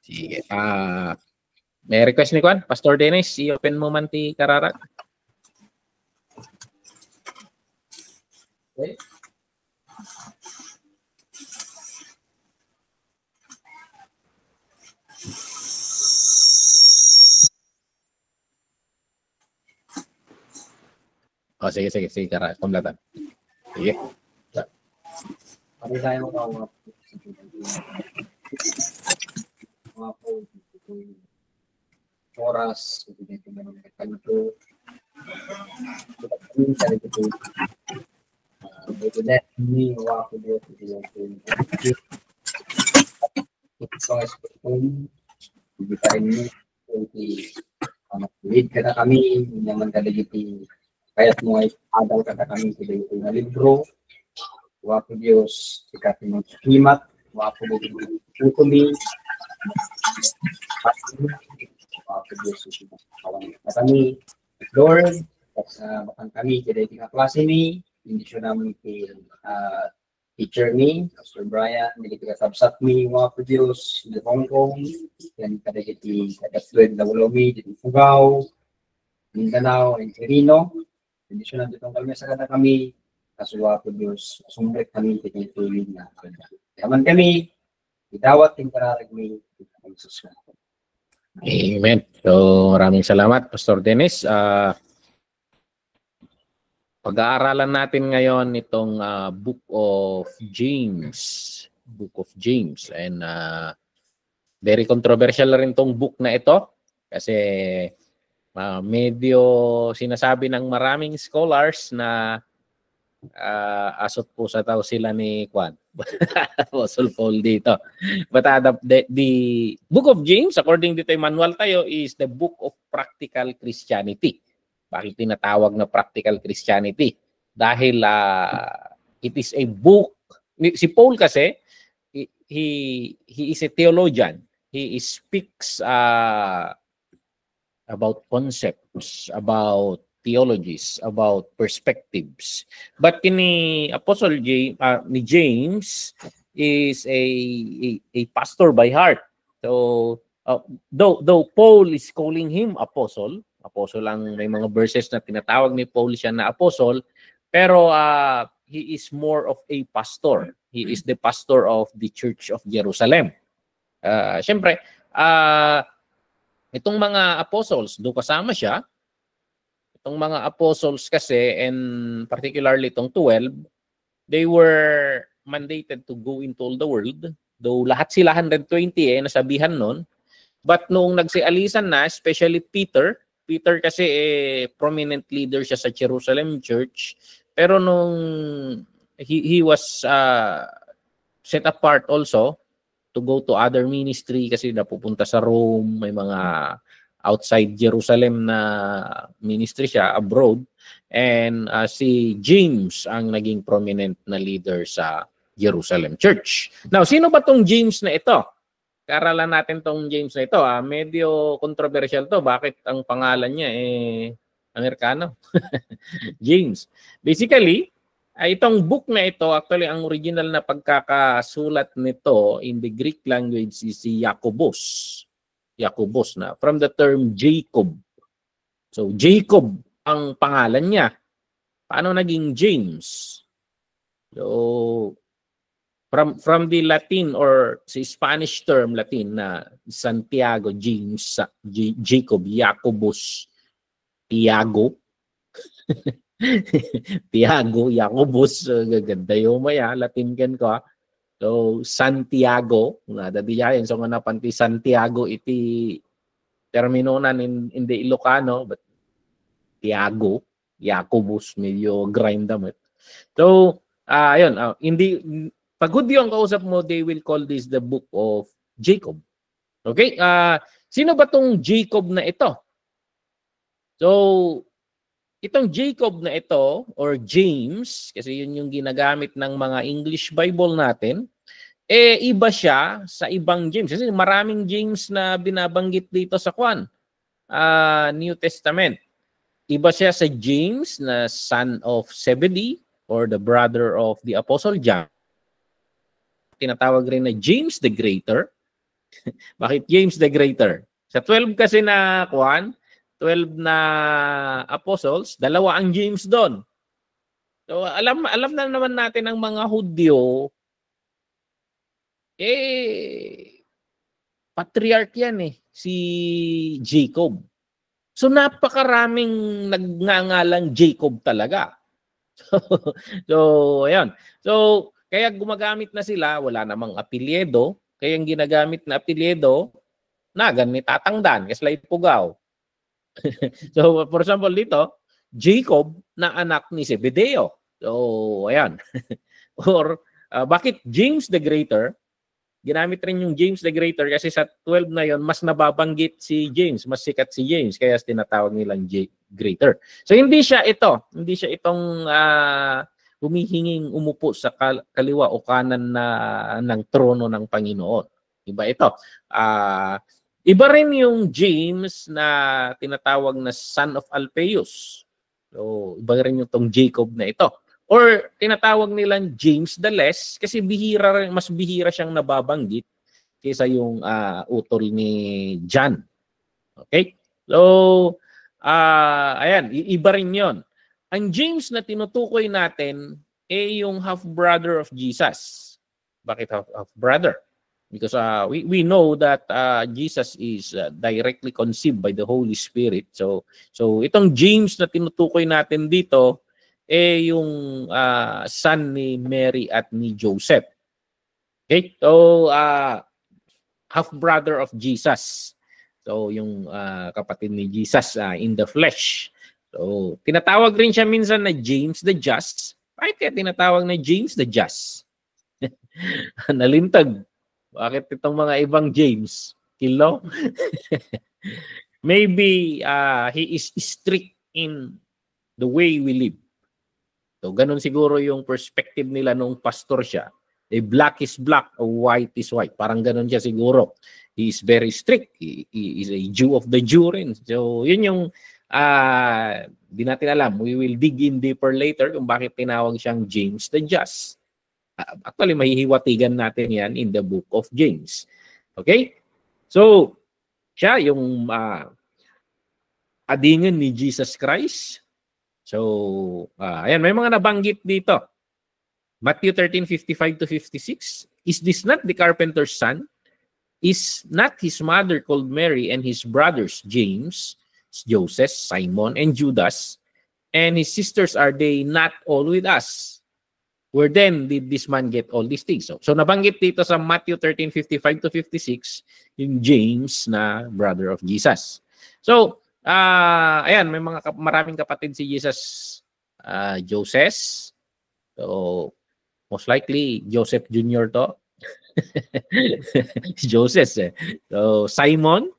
Sige. May request ni Kwan? Pastor Dennis, i-open mo man ti Kararat. Okay. Oh, sige, Kararat. Kumlatan. Sige. Pati tayo mga oras, lead kada kami, naman kada giti kaya't mo ay adal kada kami kada ito na libro, wapo Diyos, sikat mo himat, wapo kumi, wapo Diyos, kami, Lord, sa bakang kami, kada ito nga klase ni, hindi siya namin teacher ni, Pastor Brian, hindi kita sabsat ni, wapo Diyos, di Hong Kong, yan kada iti kada tuwid na Ulomi, di Fugao, Mindanao, and Quirino, hindi siya nandito kami sa kada kami, kasuwa po Diyos, sumbrik kami tinituloy na. Yaman kami, itawat yung kararagmi, Amen. So, maraming salamat, Pastor Dennis. Pag-aaralan natin ngayon itong Book of James. Book of James. And very controversial rin itong book na ito. Kasi medyo sinasabi ng maraming scholars na asot po sa tao sila ni Kwan. Apostle Paul dito. But the Book of James, according dito yung manual tayo, is the book of practical Christianity. Bakit tinatawag na practical Christianity? Dahil it is a book. Si Paul kasi, he is a theologian. He speaks about concepts, about theologies, about perspectives. But ni Apostle ni James is a pastor by heart. So though Paul is calling him apostle lang, may mga verses na tinatawag ni Paul siya na apostle, pero he is more of a pastor. He is the pastor of the Church of Jerusalem. Siyempre, itong mga apostles, doon kasama siya. Itong mga apostles kasi, and particularly itong 12, they were mandated to go into all the world. Though lahat sila 120 nasabihan nun. But noong nagsialisan na, especially Peter kasi prominent leader siya sa Jerusalem Church. Pero nung he was set apart also to go to other ministry kasi napupunta sa Rome, may mga outside Jerusalem na ministry siya abroad, and si James ang naging prominent na leader sa Jerusalem Church. Now, sino ba tong James na ito? Kaaralan natin tong James na ito. Medyo controversial to. Bakit ang pangalan niya Amerikano? James. Basically, itong book na ito, actually ang original na pagkakasulat nito in the Greek language is si Jacobus. Jacobus na from the term Jacob. So Jacob ang pangalan niya. Paano naging James? So from the Latin or si Spanish term Latin na Santiago, James, Jacob, Jacobus, Tiago. Tiago, Jacobus, gaganda yung maya, Latin ken ko. So Santiago, nadadiyayan so nga napanti Santiago iti terminonan in the Ilocano, but Tiago, Jacobus, medyo grind damit. So ayun, hindi pag good yung kausap mo, they will call this the book of Jacob. Okay? Sino ba tong Jacob na ito? So, itong Jacob na ito, or James, kasi yun yung ginagamit ng mga English Bible natin, iba siya sa ibang James. Kasi maraming James na binabanggit dito sa New Testament. Iba siya sa James na son of Zebedee, or the brother of the Apostle John. Tinatawag rin na James the Greater. Bakit James the Greater? Sa 12 kasi na 12 na apostles, dalawa ang James doon. So alam na naman natin ang mga Hudyo, patriarch yan si Jacob. So napakaraming nagngangalang Jacob talaga. So ayan. So kaya gumagamit na sila, wala namang apelyido, kaya ang ginagamit na apelyido, Nagan ni Tatangdan, Kaslay Pugaw. So for example dito, Jacob na anak ni Zebedeo. So ayan. Or bakit James the Greater? Ginamit rin yung James the Greater kasi sa 12 na yon mas nababanggit si James, mas sikat si James, kaya tinatawag nilang Greater. So hindi siya itong humihinging umupo sa kaliwa o kanan ng trono ng Panginoon. Iba ito. Iba rin yung James na tinatawag na son of Alphaeus. So iba rin yung tong Jacob na ito. Or tinatawag nilang James the Less kasi mas bihira siyang nababanggit kaysa yung utol ni John. Okay? So, ayan, iba rin yon. Ang James na tinutukoy natin yung half-brother of Jesus. Bakit half-brother? Because we know that Jesus is directly conceived by the Holy Spirit. So itong James na tinutukoy natin dito, yung son ni Mary at ni Joseph. Okay? So, half-brother of Jesus. So, yung kapatid ni Jesus in the flesh. So, tinatawag rin siya minsan na James the Just. Bakit kaya tinatawag na James the Just? Nalintag. Bakit itong mga ibang James? Kilo? Maybe he is strict in the way we live. So, ganun siguro yung perspective nila nung pastor siya. Black is black, white is white. Parang ganun siya siguro. He is very strict. He is a Jew of the Jew rin. So, yun yung di natin alam. We will dig in deeper later kung bakit tinawag siyang James the Just. Actually, mahihiwatigan natin yan in the book of James. Okay? So, siya yung adingan ni Jesus Christ. So, ayan, may mga nabanggit dito. Matthew 13:55 to 56. Is this not the carpenter's son? Is not his mother called Mary and his brothers James, Joseph, Simon, and Judas? And his sisters, are they not all with us? Where then did this man get all these things? So nabanggit dito sa Matthew 13:55 to 56, yung James na brother of Jesus. So, ayan, may maraming kapatid si Jesus, Joseph. So, most likely, Joseph Jr. to. Joseph. So, Simon,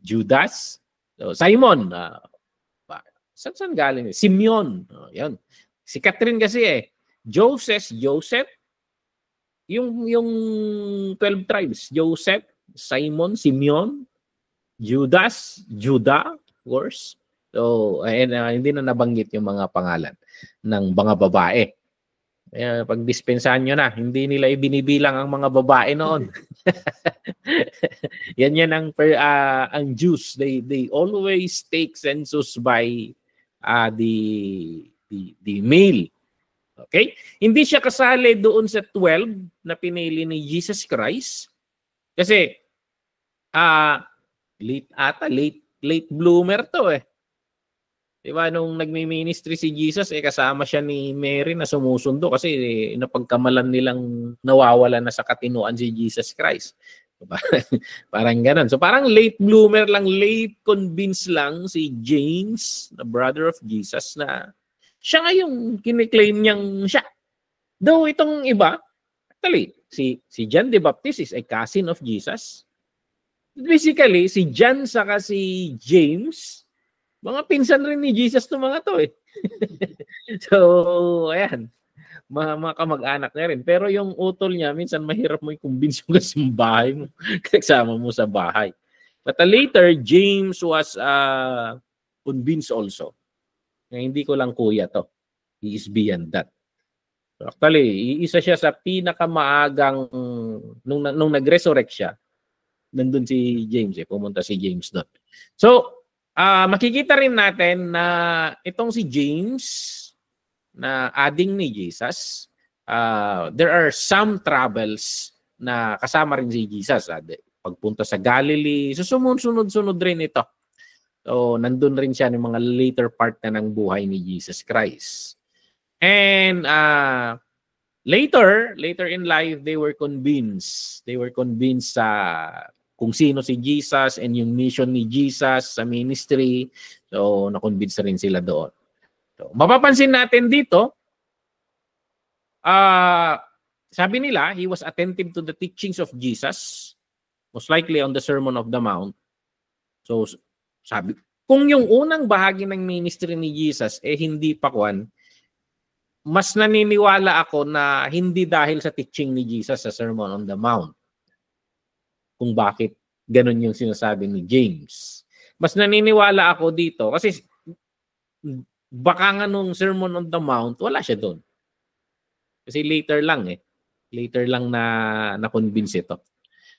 Judas. So, Simon, saan galing? Simeon. Yan. Si Catherine kasi Joseph, yung 12 tribes. Joseph, Simon, Simeon, Judas, Judah, of course. So, hindi na nabanggit yung mga pangalan ng mga babae. Pag dispensahan nyo na, hindi nila ibinibilang ang mga babae noon. yan ang Jews. They always take census by the male. Okay? Hindi siya kasali doon sa 12 na pinili ni Jesus Christ. Kasi late bloomer to Diba, nung nagmi-ministry si Jesus, kasama siya ni Mary na sumusundo kasi napagkamalan nilang nawawala na sa katinuan si Jesus Christ. Diba? Parang ganun. So parang late bloomer lang, late convinced lang si James, the brother of Jesus, na siya nga yung kiniklaim niyang siya. Though itong iba, actually, si John the Baptist is a cousin of Jesus. Basically, si John saka si James, mga pinsan rin ni Jesus to mga to So, ayan. Mga kamag-anak niya rin. Pero yung utol niya, minsan mahirap mo i-convince yung kasimbahay mo. Kasama mo sa bahay. But later, James was convinced also. Hindi ko lang kuya to. He is beyond that. So, actually, isa siya sa pinakamaagang, nung nag-resurrect siya, nandun si James pumunta si James doon. So, makikita rin natin na itong si James na ading ni Jesus, there are some travels na kasama rin si Jesus. Pagpunta sa Galilee, so sumunod-sunod rin ito. So, nandun rin siya ng mga later part na ng buhay ni Jesus Christ. And later in life, they were convinced sa kung sino si Jesus and yung mission ni Jesus sa ministry. So, na-convince rin sila doon. So, mapapansin natin dito, sabi nila, he was attentive to the teachings of Jesus, most likely on the Sermon of the Mount. So, sabi, kung yung unang bahagi ng ministry ni Jesus hindi pa kuwan, mas naniniwala ako na hindi dahil sa teaching ni Jesus sa Sermon on the Mount. Kung bakit ganun yung sinasabi ni James. Mas naniniwala ako dito kasi baka nga nung Sermon on the Mount, wala siya doon. Kasi later lang na-convince ito.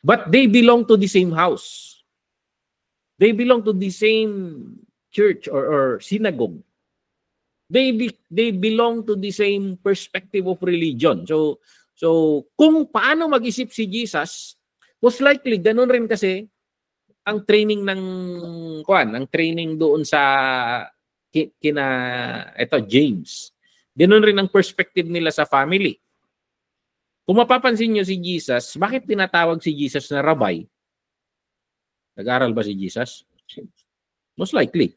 But they belong to the same house. They belong to the same church or synagogue. They belong to the same perspective of religion. So kung paano mag-isip si Jesus, most likely ganun rin kasi ang training ang training doon sa James. Ganun rin ang perspective nila sa family. Kung mapapansin niyo si Jesus, bakit tinatawag si Jesus na rabbi? Nag-aral ba si Jesus? Most likely.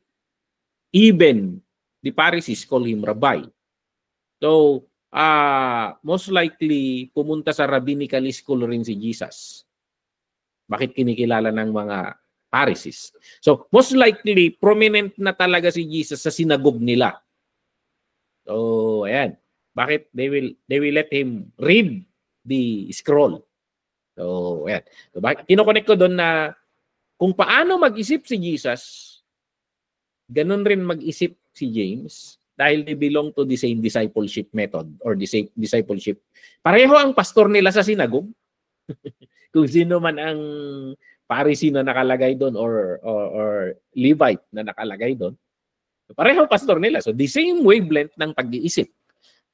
Even the Pharisees call him rabbi. So, most likely, pumunta sa rabbinical school rin si Jesus. Bakit kinikilala ng mga Pharisees? So, most likely, prominent na talaga si Jesus sa sinagogue nila. So, ayan. Bakit? They will let him read the scroll. So, ayan. So, kinokonek ko doon na kung paano mag-isip si Jesus, ganun rin mag-isip si James dahil they belong to the same discipleship method or the same discipleship. Pareho ang pastor nila sa sinagogue. Kung sino man ang Pharisee na nakalagay doon or Levite na nakalagay doon, pareho pastor nila. So the same wavelength ng pag-iisip.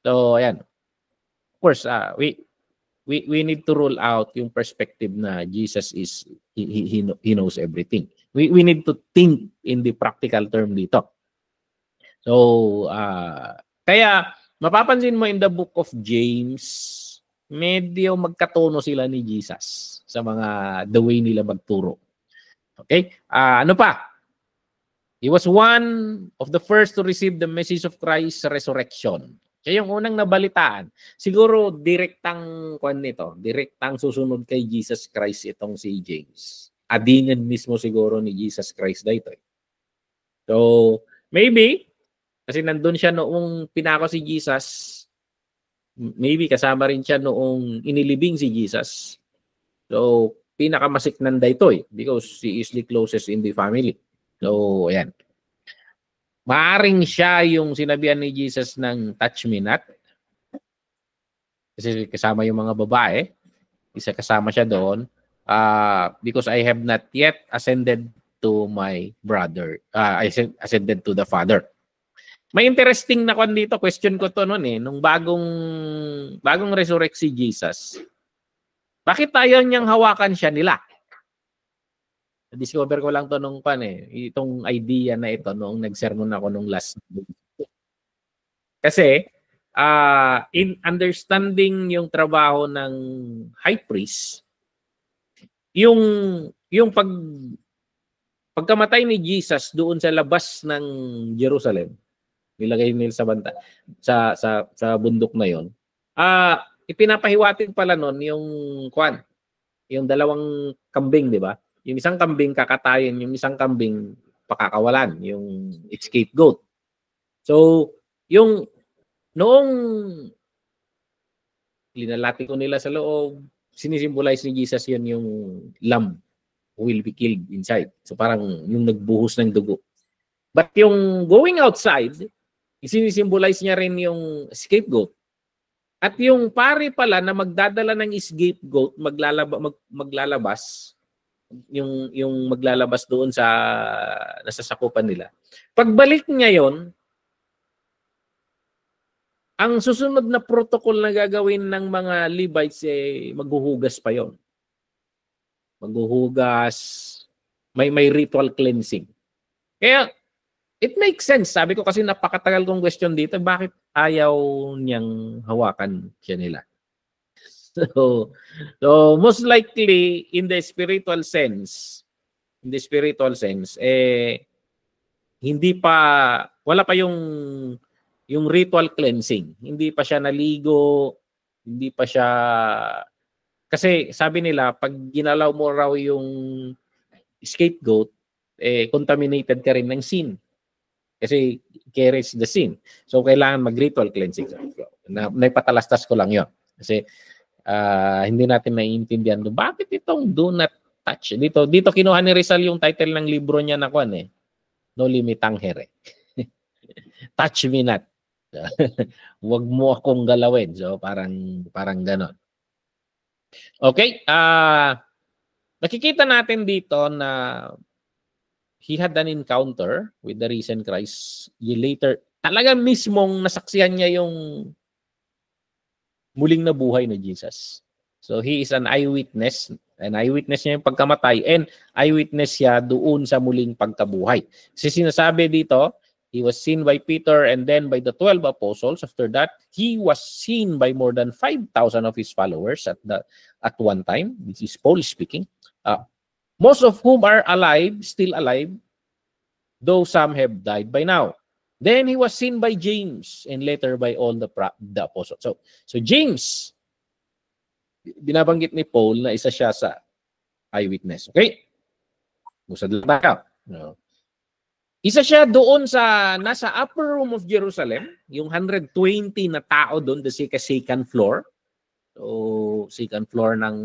So ayan. Of course, we need to rule out yung perspective na Jesus is he knows everything. We need to think in the practical term dito. So kaya mapapansin mo in the book of James, medyo magkatono sila ni Jesus sa mga the way nila magturo. Okay? Ano pa? He was one of the first to receive the message of Christ's resurrection. Siya yung unang nabalitaan. Siguro direktang susunod kay Jesus Christ itong si James. Adingan mismo siguro ni Jesus Christ dito. So, maybe kasi nandun siya noong pinako si Jesus. Maybe kasama rin siya noong inilibing si Jesus. So, pinakamasiknan dito because he is the closest in the family. So, ayan. Maaring siya yung sinabihan ni Jesus ng touch me not. Kasi kasama yung mga babae. Isa kasama siya doon. Because I have not yet ascended to my brother. I ascended to the Father. May interesting na dito, question ko to noon nung bagong resurrect si Jesus. Bakit tayo niyang hawakan siya nila? Discover ko lang to nung itong idea na ito noong nag-sermon ako nung last week. Kasi in understanding yung trabaho ng high priest, yung pagkamatay ni Jesus doon sa labas ng Jerusalem, nilagay nila sa banta sa bundok na yon. Ipinapahiwatig pala noon yung dalawang kambing, di ba? Yung isang kambing kakatayin, yung isang kambing pakakawalan, yung scapegoat. So, yung noong linalati ko nila sa loob, sinisimbolize ni Jesus yun yung lamb who will be killed inside. So, parang yung nagbuhos ng dugo. But yung going outside, sinisimbolize niya rin yung scapegoat. At yung pari pala na magdadala ng scapegoat, maglalabas, yung maglalabas doon sa nasasakupan nila. Pagbalik niya yon, ang susunod na protocol na gagawin ng mga Levites maghuhugas pa yon. Maghuhugas, may ritual cleansing. Kaya it makes sense. Sabi ko kasi napakatagal kong question dito, bakit ayaw niyang hawakan siya nila? So most likely in the spiritual sense, hindi pa, wala pa yung ritual cleansing. Hindi pa siya naligo, hindi pa siya, kasi sabi nila pag ginalaw mo raw yung scapegoat, contaminated ka rin ng sin. Kasi carries the sin. So kailangan mag-ritual cleansing. Naipatalastas ko lang 'yon. Kasi hindi natin naiintindihan bakit itong do not touch. Dito kinuha ni Rizal yung title ng libro niya na kuan No Limitang Here. Touch me not. Huwag mo akong galawin. So parang ganon. Okay, nakikita natin dito na he had an encounter with the risen Christ. Later, talaga mismong nasaksihan niya yung muling nabuhay na Jesus. So he is an eyewitness. An eyewitness niya yung pagkamatay and eyewitness siya doon sa muling pagkabuhay. Kasi sinasabi dito, he was seen by Peter and then by the 12 apostles. After that, he was seen by more than 5,000 of his followers at one time. This is Paul speaking. Most of whom are alive, still alive, though some have died by now. Then he was seen by James and later by all the apostles. So James, binabanggit ni Paul na isa siya sa eyewitness. Okay? Musad lang tayo. No. Isa siya doon nasa upper room of Jerusalem, yung 120 na tao doon, the second floor. So, second floor ng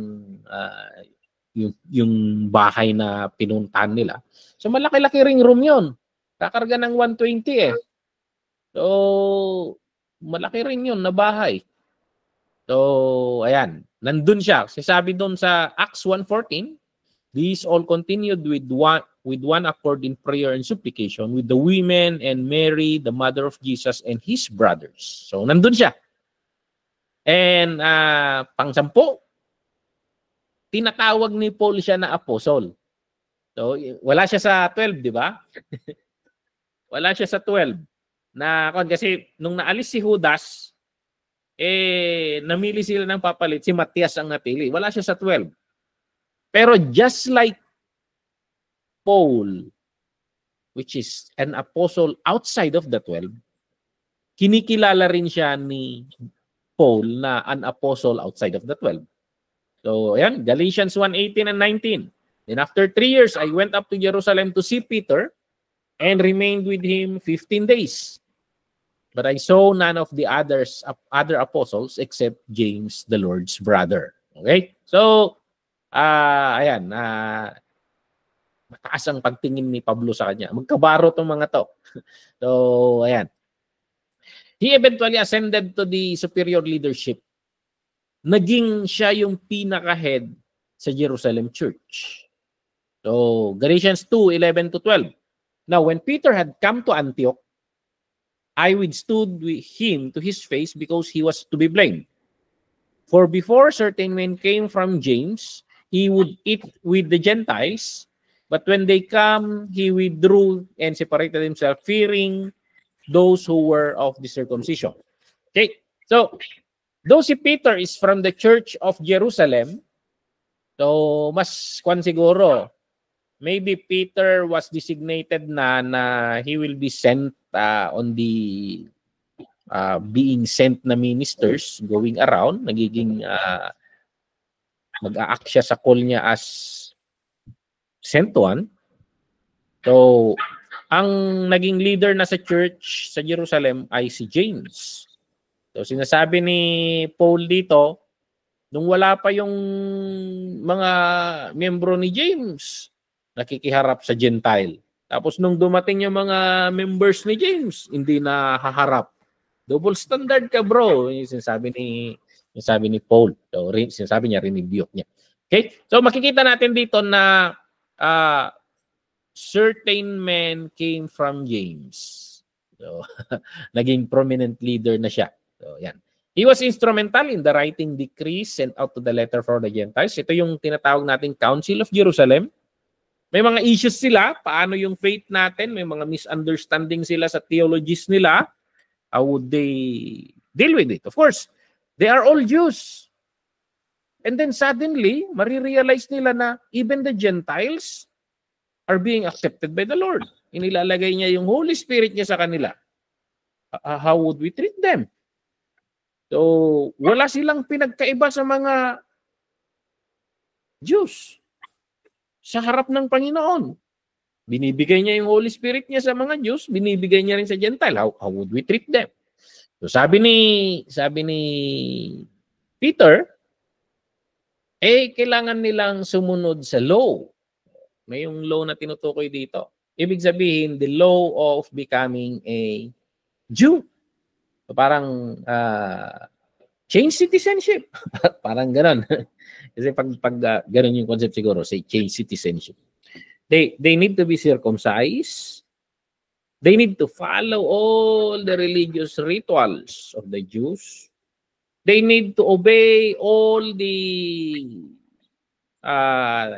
yung bahay na pinuntahan nila. So, malaki-laki ring room yon. Kakarga ng 120 So, malaki rin yun na bahay. So, ayan. Nandun siya. Sabi doon sa Acts 1:14, these all continued with one accord in prayer and supplication with the women and Mary, the mother of Jesus, and his brothers. So, nandun siya. And pang-10, tinatawag ni Paul siya na apostle. So, wala siya sa 12, di ba? Wala siya sa 12. Kasi nung naalis si Judas, namili sila ng papalit. Si Matias ang napili. Wala siya sa 12. Pero just like Paul, which is an apostle outside of the 12, kinikilala rin siya ni Paul na an apostle outside of the 12. So, ayan, Galatians 1:18 and 19. Then after 3 years, I went up to Jerusalem to see Peter and remained with him 15 days. But I saw none of the other apostles except James, the Lord's brother. Okay? So, ayan, mataas ang pagtingin ni Pablo sa kanya. Magkabaro itong mga to. So, ayan. He eventually ascended to the superior leadership. Naging siya yung pinaka-head sa Jerusalem church. So, Galatians 2:11 to 12. Now, when Peter had come to Antioch, I withstood him to his face because he was to be blamed. For before certain men came from James, he would eat with the Gentiles, but when they come, he withdrew and separated himself, fearing those who were of the circumcision. Okay, so though si Peter is from the church of Jerusalem, so mas kwan siguro, maybe Peter was designated na he will be sent on the being sent na ministers going around, nagiging mag-a-act siya sa call niya as sent one. So, ang naging leader na sa church sa Jerusalem ay si James. So, sinasabi ni Paul dito, nung wala pa yung mga miyembro ni James, nakikiharap sa Gentile. Tapos nung dumating yung mga members ni James, hindi na haharap. Double standard ka, bro. Yung sinasabi ni Paul. So, sinasabi niya, rinibuke niya. Okay? So makikita natin dito na certain men came from James. So, naging prominent leader na siya. So, yan. He was instrumental in the writing decrees sent out to the letter for the Gentiles. Ito yung tinatawag nating Council of Jerusalem. May mga issues sila, paano yung faith natin, may mga misunderstanding sila sa theologies nila. How would they deal with it? Of course, they are all Jews. And then suddenly, marirealize nila na even the Gentiles are being accepted by the Lord. Inilalagay niya yung Holy Spirit niya sa kanila. How would we treat them? So, wala silang pinagkaiba sa mga Jews sa harap ng Panginoon. Binibigay niya yung Holy Spirit niya sa mga Jews, binibigay niya rin sa Gentile. How would we treat them? So, sabi ni Peter, kailangan nilang sumunod sa law. May yung law na tinutukoy dito. Ibig sabihin, the law of becoming a Jew. So, parang change citizenship. Parang gano'n. Kasi pag gano'n yung concept siguro, say change citizenship. They need to be circumcised. They need to follow all the religious rituals of the Jews. They need to obey all the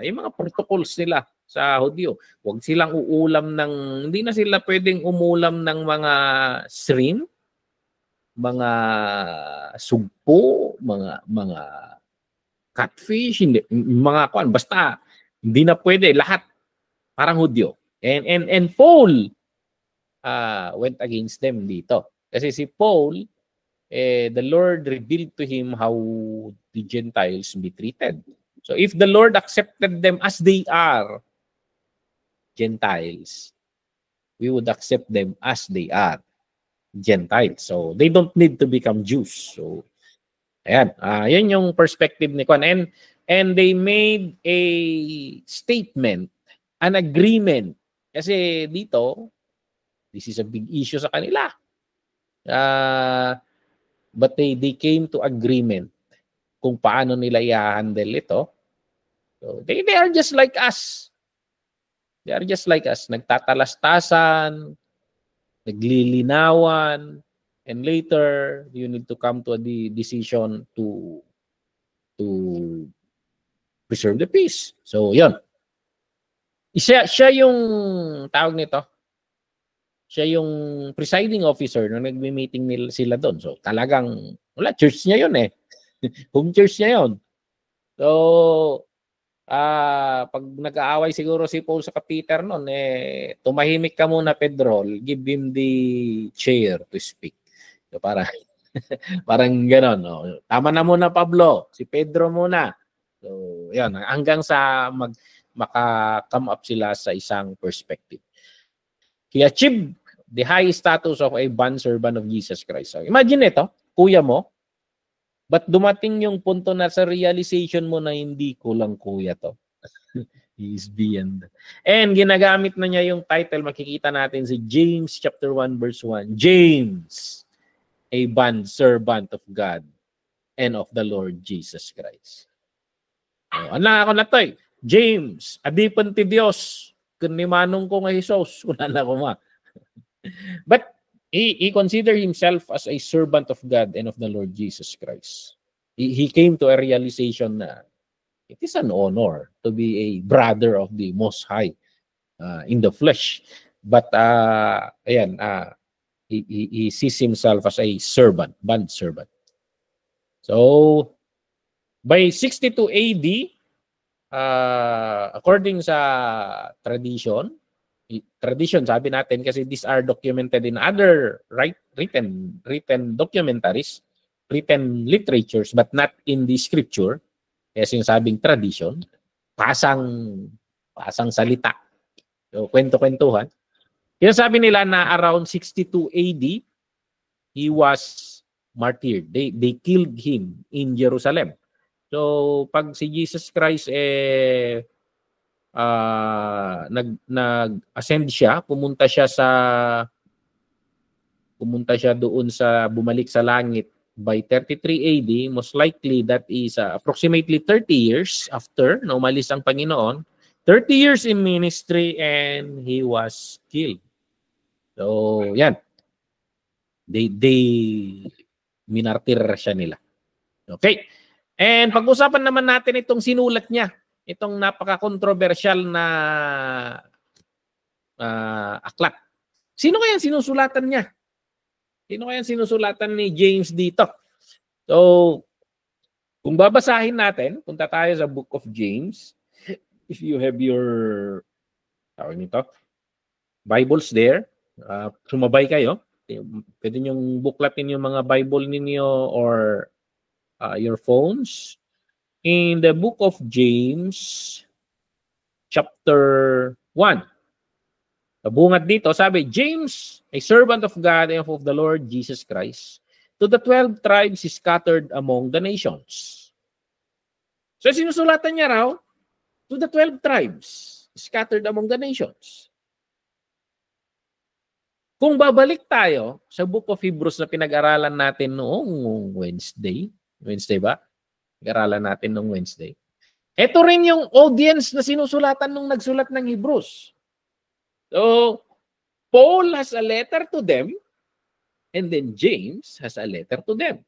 yung mga protocols nila sa Hudyo. Huwag silang hindi na sila pwedeng umulam ng mga shrimp, mga sugpo, mga catfish, mga kuan, basta hindi na pwede lahat parang Hudyo. And Paul went against them dito. Kasi si Paul, the Lord revealed to him how the Gentiles be treated. So if the Lord accepted them as they are, Gentiles, we would accept them as they are, Gentiles. So they don't need to become Jews. So ayan, yan yung perspective ni Kwan. And they made a statement, an agreement. Kasi dito, this is a big issue sa kanila. But they came to agreement kung paano nila i-handle ito. So they are just like us. They are just like us. Nagtatalastasan, naglilinawan, and later you need to come to a decision to preserve the peace. So, yun. Siya yung tawag nito. Siya yung presiding officer nung nagme-meeting sila doon. So, talagang wala, church niya yun eh. Home church niya yun. So, pag nag-aaway siguro si Paul sa Peter noon, tumahimik ka muna, Pedro. Give him the chair to speak. So, parang gano'n. No? Tama na muna, Pablo. Si Pedro muna. So, yan. Hanggang sa maka-come up sila sa isang perspective. He achieved the high status of a bondservant of Jesus Christ. So, imagine ito, kuya mo, but dumating yung punto na sa realization mo na hindi ko lang kuya to. He is beyond. And ginagamit na niya yung title, makikita natin si James chapter 1 verse 1. James, a bondservant of God and of the Lord Jesus Christ. Ano ako na to eh. James, adipan ti Diyos, kunimanong ko nga Jesus, kuna na ko ma. But he considered himself as a servant of God and of the Lord Jesus Christ. He came to a realization na it is an honor to be a brother of the Most High in the flesh. But he sees himself as a servant, bondservant. So, by 62 AD, according sa tradition, sabi natin kasi these are documented in other written documentaries, written literatures, but not in the scripture. Kaya sinasabing tradition, pasang salita. So, kwento-kwentuhan. Kaya sabi nila na around 62 AD, he was martyred. They killed him in Jerusalem. So, pag si Jesus Christ nag-ascend siya, pumunta siya doon sa bumalik sa langit by 33 AD, most likely that is approximately 30 years after na umalis ang Panginoon. 30 years in ministry and he was killed. So, yan. They minartir siya nila. Okay. And pag-usapan naman natin itong sinulat niya. Itong napaka-controversial na aklat. Sino kaya sinusulatan niya? Sino kaya sinusulatan ni James dito? So, kung babasahin natin, punta tayo sa Book of James. If you have your Bibles there, sumabay kayo. Pwede niyong buklatin yung mga Bible ninyo or your phones. In the Book of James, chapter 1. Bungad dito, sabi, James, a servant of God and of the Lord Jesus Christ, to the 12 tribes scattered among the nations. So sinusulatan niya raw, to the 12 tribes scattered among the nations. Kung babalik tayo sa Book of Hebrews na pinag-aralan natin noong Wednesday ba? Pinag-aralan natin noong Wednesday. Ito rin yung audience na sinusulatan nung nagsulat ng Hebrews. So, Paul has a letter to them and then James has a letter to them.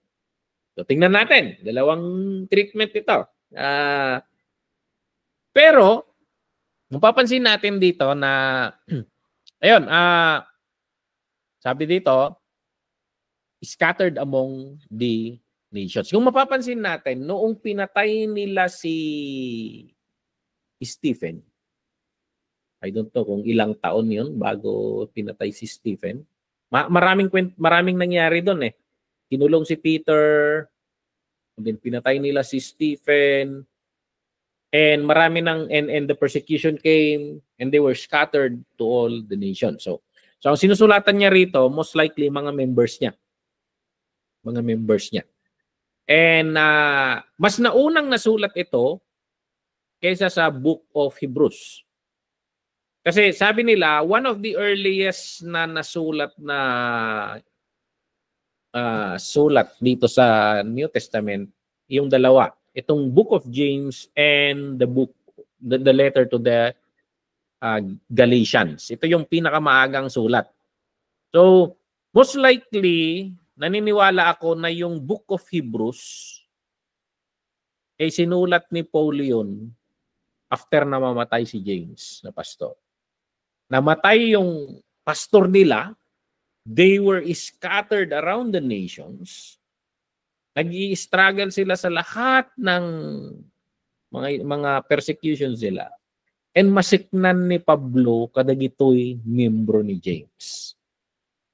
So, tingnan natin. Dalawang treatment ito. Pero, mapapansin natin dito na, ayun, sabi dito, scattered among the nations. Kung mapapansin natin, noong pinatay nila si Stephen, I don't know kung ilang taon yun bago pinatay si Stephen. Maraming nangyari doon eh. Kinulong si Peter, and then pinatay nila si Stephen, and and the persecution came, and they were scattered to all the nations. So ang sinusulatan niya rito, most likely mga members niya. Mga members niya. And mas naunang nasulat ito kaysa sa Book of Hebrews. Kasi sabi nila, one of the earliest na nasulat na sulat dito sa New Testament, yung dalawa. Itong Book of James and the letter to the Galatians. Ito yung pinakamaagang sulat. So, most likely, naniniwala ako na yung Book of Hebrews ay sinulat ni Paul yun after na mamatay si James na pastor. Namatay yung pastor nila, they were scattered around the nations. Nag-i-struggle sila sa lahat ng mga persecutions nila. And masiknan ni Pablo kadagitoy membro ni James.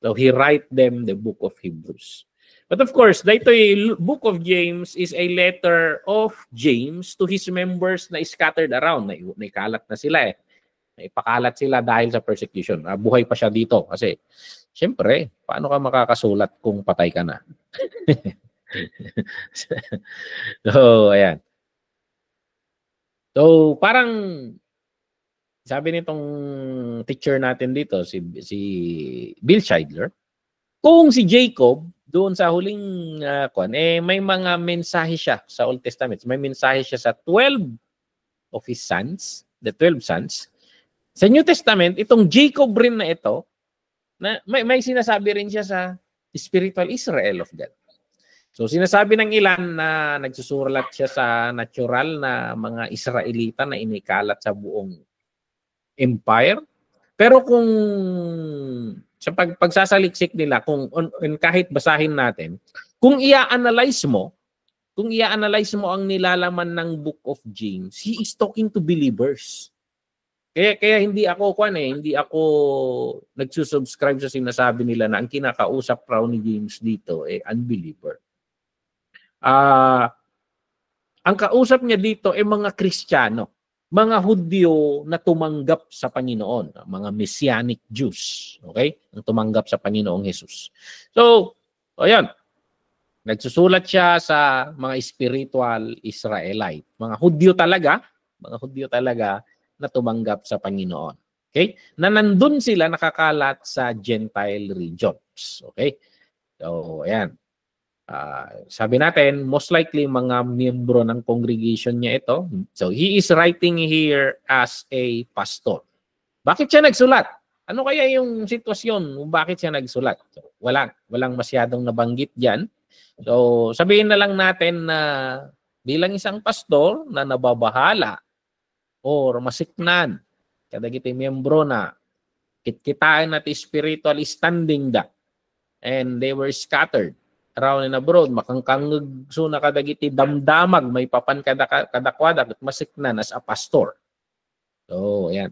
So he write them the Book of Hebrews. But of course, dito'y Book of James is a letter of James to his members na scattered around. Naikalat na sila eh. Ipakalat sila dahil sa persecution. Buhay pa siya dito kasi siyempre, paano ka makakasulat kung patay ka na? So, ayan. So, parang sabi nitong teacher natin dito, si Bill Scheidler, kung si Jacob, doon sa huling may mga mensahe siya sa Old Testament. May mensahe siya sa 12 of his sons, the 12 sons. Sa New Testament, itong Jacob rin na ito, na may sinasabi rin siya sa spiritual Israel of God. So sinasabi ng ilan na nagsusulat siya sa natural na mga Israelita na inikalat sa buong empire. Pero kung sa pagsasaliksik nila, kung kahit basahin natin, kung i-analyze mo ang nilalaman ng Book of James, he is talking to believers. Kaya hindi ako nagsusubscribe sa sinasabi nila na ang kinakausap raw ni James dito unbeliever. Ang kausap niya dito ay mga Kristiyano, mga Hudyo na tumanggap sa Panginoon, mga Messianic Jews, okay? Ang tumanggap sa Panginoong Jesus. So, ayan. Nagsusulat siya sa mga spiritual Israelite, mga Hudyo talaga na tumanggap sa Panginoon. Okay? Na nandun sila nakakalat sa Gentile regions. Okay? So, ayan. Sabi natin, most likely mga miyembro ng congregation niya ito. So he is writing here as a pastor. Bakit siya nagsulat? Ano kaya yung sitwasyon kung bakit siya nagsulat? So, walang masyadong nabanggit diyan. So sabihin na lang natin na bilang isang pastor na nababahala or masiknan kadagiti miyembro na kitkitain at spiritually standing da and they were scattered around and abroad, makangkangag so nakadagiti damdamag, may papan kadakwadak at masiknan as a pastor. So, ayan.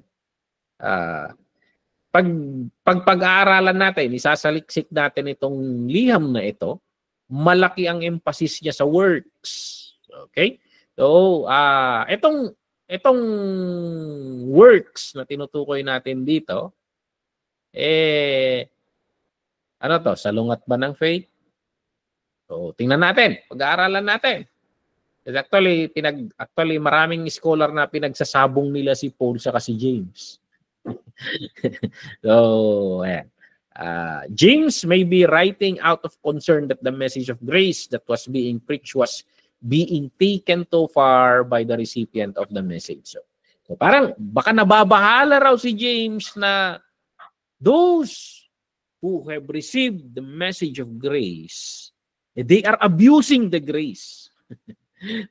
Pag-aaralan natin, isasaliksik natin itong liham na ito, malaki ang emphasis niya sa works. Okay? So, itong works na tinutukoy natin dito, ano to? Salungat ba ng faith? So, tingnan natin, pag-aaralan natin. Actually, maraming scholar na pinagsasabong nila si Paul sa si James. So, ayan. James may be writing out of concern that the message of grace that was being preached was being taken too far by the recipient of the message. So parang baka nababahala raw si James na those who have received the message of grace, they are abusing the grace.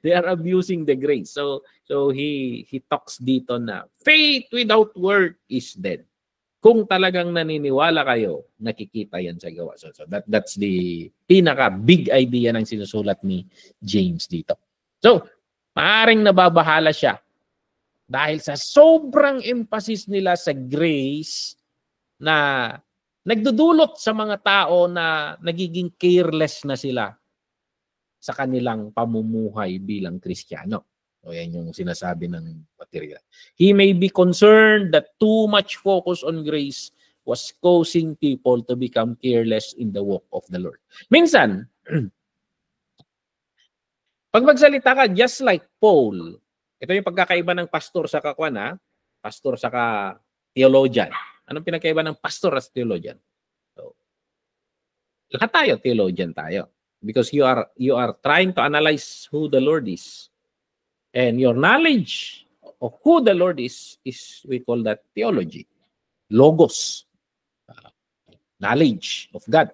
They are abusing the grace. So he talks dito na faith without work is dead. Kung talagang naniniwala kayo, nakikita yan sa gawa. So that's the pinaka big idea ng sinusulat ni James dito. So, maaring nababahala siya dahil sa sobrang emphasis nila sa grace na nagdudulot sa mga tao na nagiging careless na sila sa kanilang pamumuhay bilang Kristiyano. So yan yung sinasabi ng material. He may be concerned that too much focus on grace was causing people to become careless in the walk of the Lord. Minsan, pag magsalita ka, just like Paul, ito yung pagkakaiba ng pastor sa kakwan, pastor sa theologian. Anong pinagkaiba ng pastor at theologian? So, lahat tayo, theologian tayo. Because you are trying to analyze who the Lord is. And your knowledge of who the Lord is we call that theology. Logos. Knowledge of God.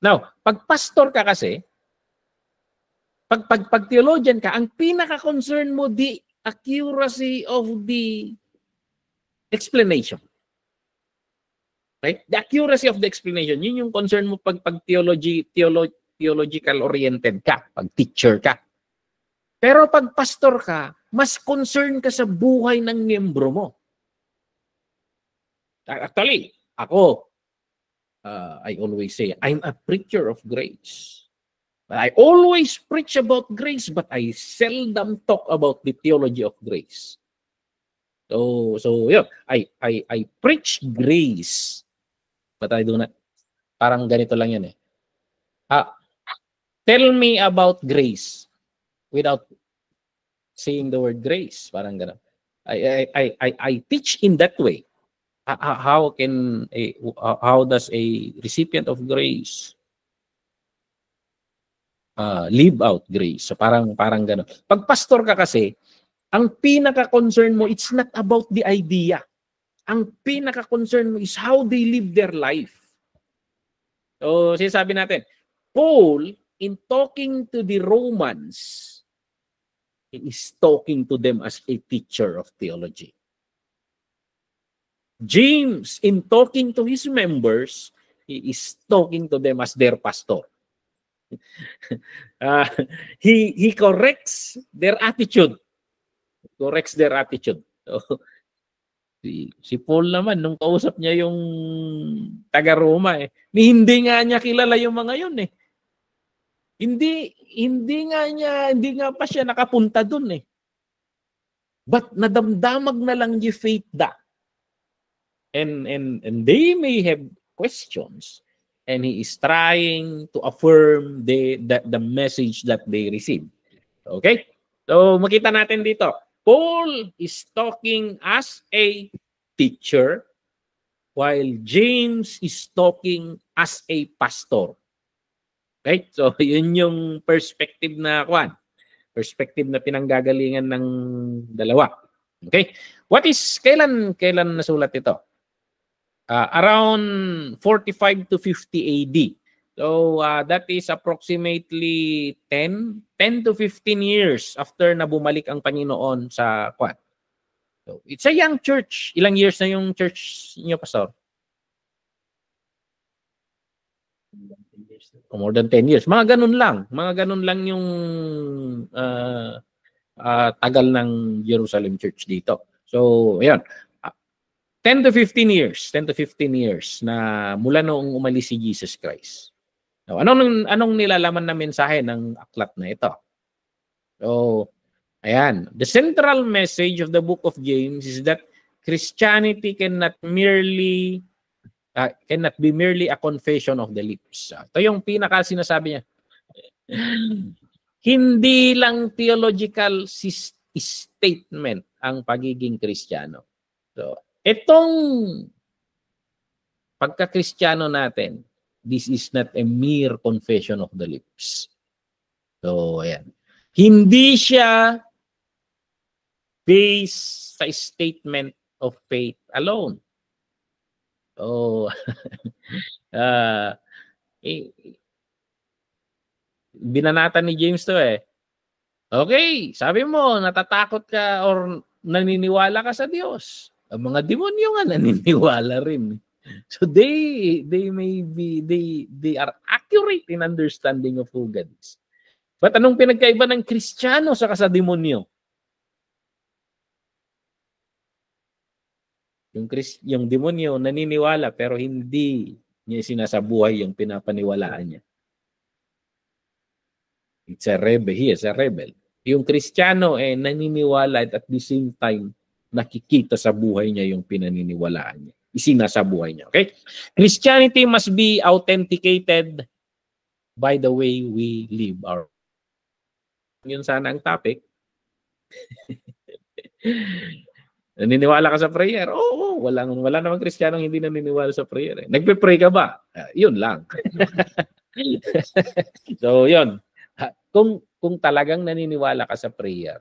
Now, pag pastor ka kasi, pag theologian ka, ang pinaka-concern mo, the accuracy of the explanation. Right? The accuracy of the explanation. Yun yung concern mo pag theological oriented ka, pag teacher ka. Pero pag pastor ka, mas concern ka sa buhay ng miyembro mo. Actually, ako, I always say, I'm a preacher of grace. But I always preach about grace, but I seldom talk about the theology of grace. So yeah, I preach grace, but I do not. Parang ganito lang yan tell me about grace without saying the word grace. Parang gano'n. I teach in that way. How does a recipient of grace live out grace? So parang gano'n. Pag pastor ka kasi, ang pinaka-concern mo, it's not about the idea. Ang pinaka-concern mo is how they live their life. So sinasabi natin, Paul, in talking to the Romans, he is talking to them as a teacher of theology. James, in talking to his members, he is talking to them as their pastor. He corrects their attitude. So, si Paul naman, nung kausap niya yung taga-Roma, hindi nga niya kilala yung mga yun Hindi nga pa siya nakapunta dun But nadamdamag na lang yung faith da. And they may have questions. And he is trying to affirm the message that they receive. Okay? So makita natin dito. Paul is talking as a teacher while James is talking as a pastor. Okay? So, yun yung perspective na pinanggagalingan ng dalawa. Okay? Kailan nasulat ito? Around 45 to 50 AD. So, that is approximately 10 to 15 years after na bumalik ang Panginoon sa Kwan. So, it's a young church. Ilang years na yung church niyo, Pastor? More than 10 years. Mga ganun lang yung tagal ng Jerusalem Church dito. So, ayan. 10 to 15 years na mula noong umalis si Jesus Christ. So, anong nilalaman na mensahe ng aklat na ito? So, ayan. The central message of the book of James is that Christianity cannot be merely a confession of the lips. Ito yung pinaka sinasabi niya. Hindi lang theological statement ang pagiging Kristiyano. So, itong pagka-Kristiyano natin, this is not a mere confession of the lips. So, ayan. Hindi siya based sa statement of faith alone. So, binanatan ni James to eh. Okay, sabi mo, natatakot ka or naniniwala ka sa Diyos. Ang mga demonyo nga naniniwala rin. So they are accurate in understanding of who God is. But anong pinagkaiba ng Kristiyano sa demonyo? Yung demonyo naniniwala pero hindi niya sinasabuhay yung pinapaniwalaan niya. It's a rebel. He is a rebel. Yung Kristiyano naniniwala at the same time nakikita sa buhay niya yung pinaniniwalaan niya. Isinasabuhay niya. Okay? Christianity must be authenticated by the way we live our. Yun sana ang topic. Naniniwala ka sa prayer? Oo, wala namang Kristiyanong hindi naniniwala sa prayer. Nagpe-pray ka ba? Yun lang. So, yun. Kung talagang naniniwala ka sa prayer,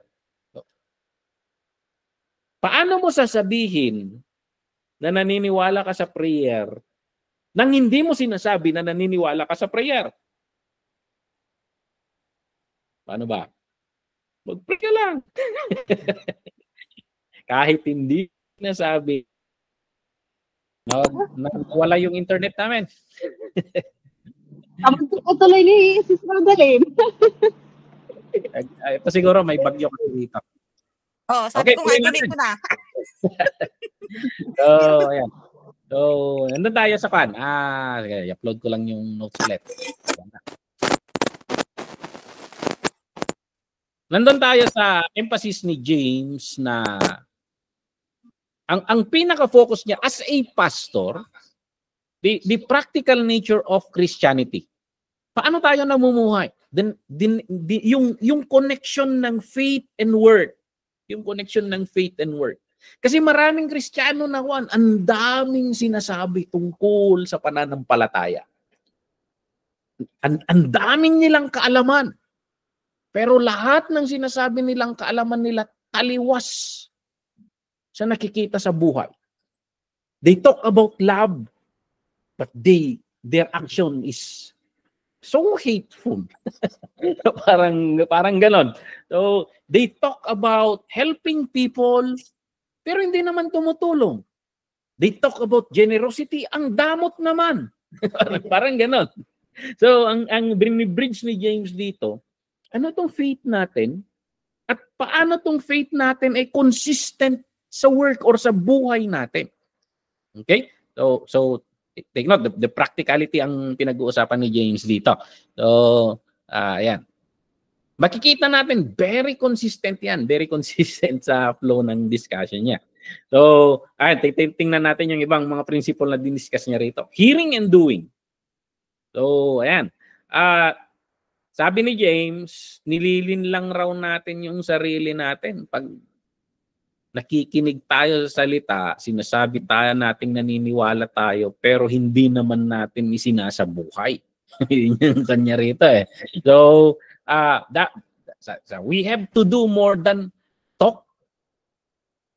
paano mo sasabihin na naniniwala ka sa prayer nang hindi mo sinasabi na naniniwala ka sa prayer? Paano ba? Mag-pray ka lang. Kahit hindi nasabi, wala yung internet namin. Tuloy ni Sis Magdalene. Ito siguro may bagyo kasi dito. Oo, sabi ko nga, tinig ko na. So, ayan. So, nandun tayo sa kan. I-upload ko lang yung notes ulit. Nandun tayo sa emphasis ni James na ang pinaka-focus niya as a pastor, the practical nature of Christianity. Paano tayo namumuhay? Yung connection ng faith and work. Yung connection ng faith and work. Kasi maraming Kristiyano na ang daming sinasabi tungkol sa pananampalataya. Ang daming nilang kaalaman. Pero lahat ng sinasabi nilang kaalaman nila taliwas sa nakikita sa buhay. They talk about love, but their action is so hateful. parang ganon. So, they talk about helping people, pero hindi naman tumutulong. They talk about generosity, ang damot naman. parang ganon. So, ang bridge ni James dito, ano tong faith natin? At paano tong faith natin ay consistent sa work or sa buhay natin? Okay? So take note, the practicality ang pinag-uusapan ni James dito. So, ayan. Makikita natin, very consistent yan. Very consistent sa flow ng discussion niya. So, ayan, tingnan natin yung ibang mga principle na diniscuss niya rito. Hearing and doing. So, ayan. Sabi ni James, nililin lang raw natin yung sarili natin. Pag nakikinig tayo sa salita, sinasabi tayo nating naniniwala tayo, pero hindi naman natin isinasabuhay. Yun yung kanya rito eh. So, so we have to do more than talk.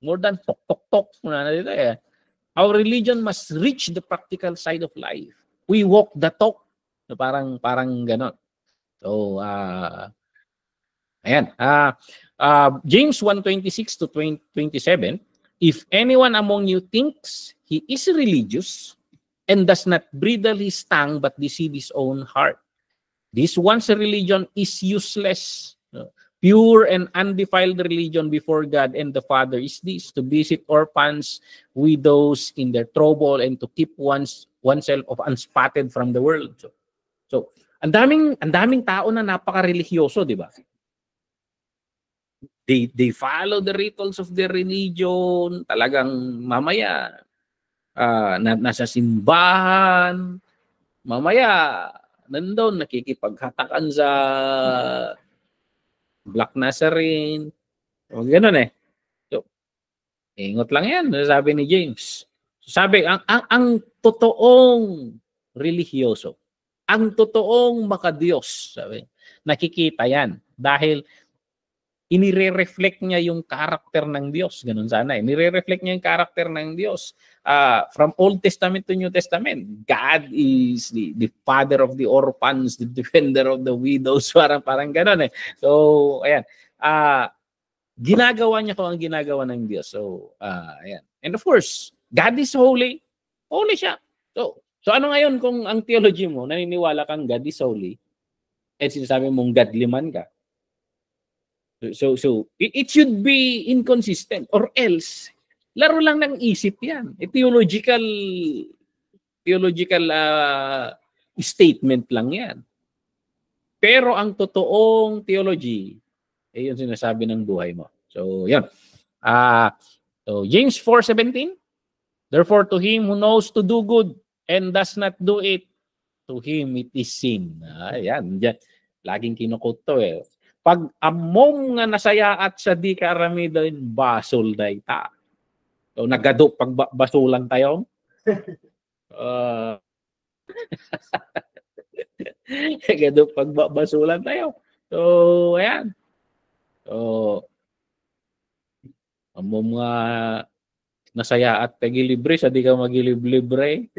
More than talk. Dito eh. Our religion must reach the practical side of life. We walk the talk. So, parang ganon. So, ayan. James 1:26 to 27, if anyone among you thinks he is religious and does not bridle his tongue but deceive his own heart, this one's religion is useless. Pure and undefiled religion before God and the Father is this: to visit orphans, widows in their trouble, and to keep oneself of unspotted from the world. So ang daming tao na napaka-religyoso, di ba? They follow the rituals of their religion. Talagang mamaya nasa simbahan, mamaya nandun nakikipaghatakan sa Black Nazarene. O gano'n eh. So, ingot lang yan, sabi ni James. Sabi, ang totoong religyoso, ang totoong makadiyos, sabi, nakikita yan. Dahil inire-reflect niya yung karakter ng Diyos. Ganun sana eh. Nire-reflect niya yung karakter ng Diyos. From Old Testament to New Testament, God is the father of the orphans, the defender of the widows. Parang ganun eh. So, ayan. Ginagawa niya kung ang ginagawa ng Diyos. So, ayan. And of course, God is holy. Holy siya. So ano ngayon kung ang theology mo, naniniwala kang God is holy, at sinasabi mong godly man ka? So it should be inconsistent, or else laro lang ng isip yan. Theological statement lang yan. Pero ang totoong theology, yung sinasabi ng buhay mo. So yan. So James 4:17, therefore to him who knows to do good and does not do it, to him it is sin. Yan. Laging kinukot to eh. Pag among nga nasaya at sa di karamidan basol na ita. So nagado pag basulan tayo. Nagado pag basulan tayo. So ayan. So among nga nasaya at pagilibre sa di ka magilibre.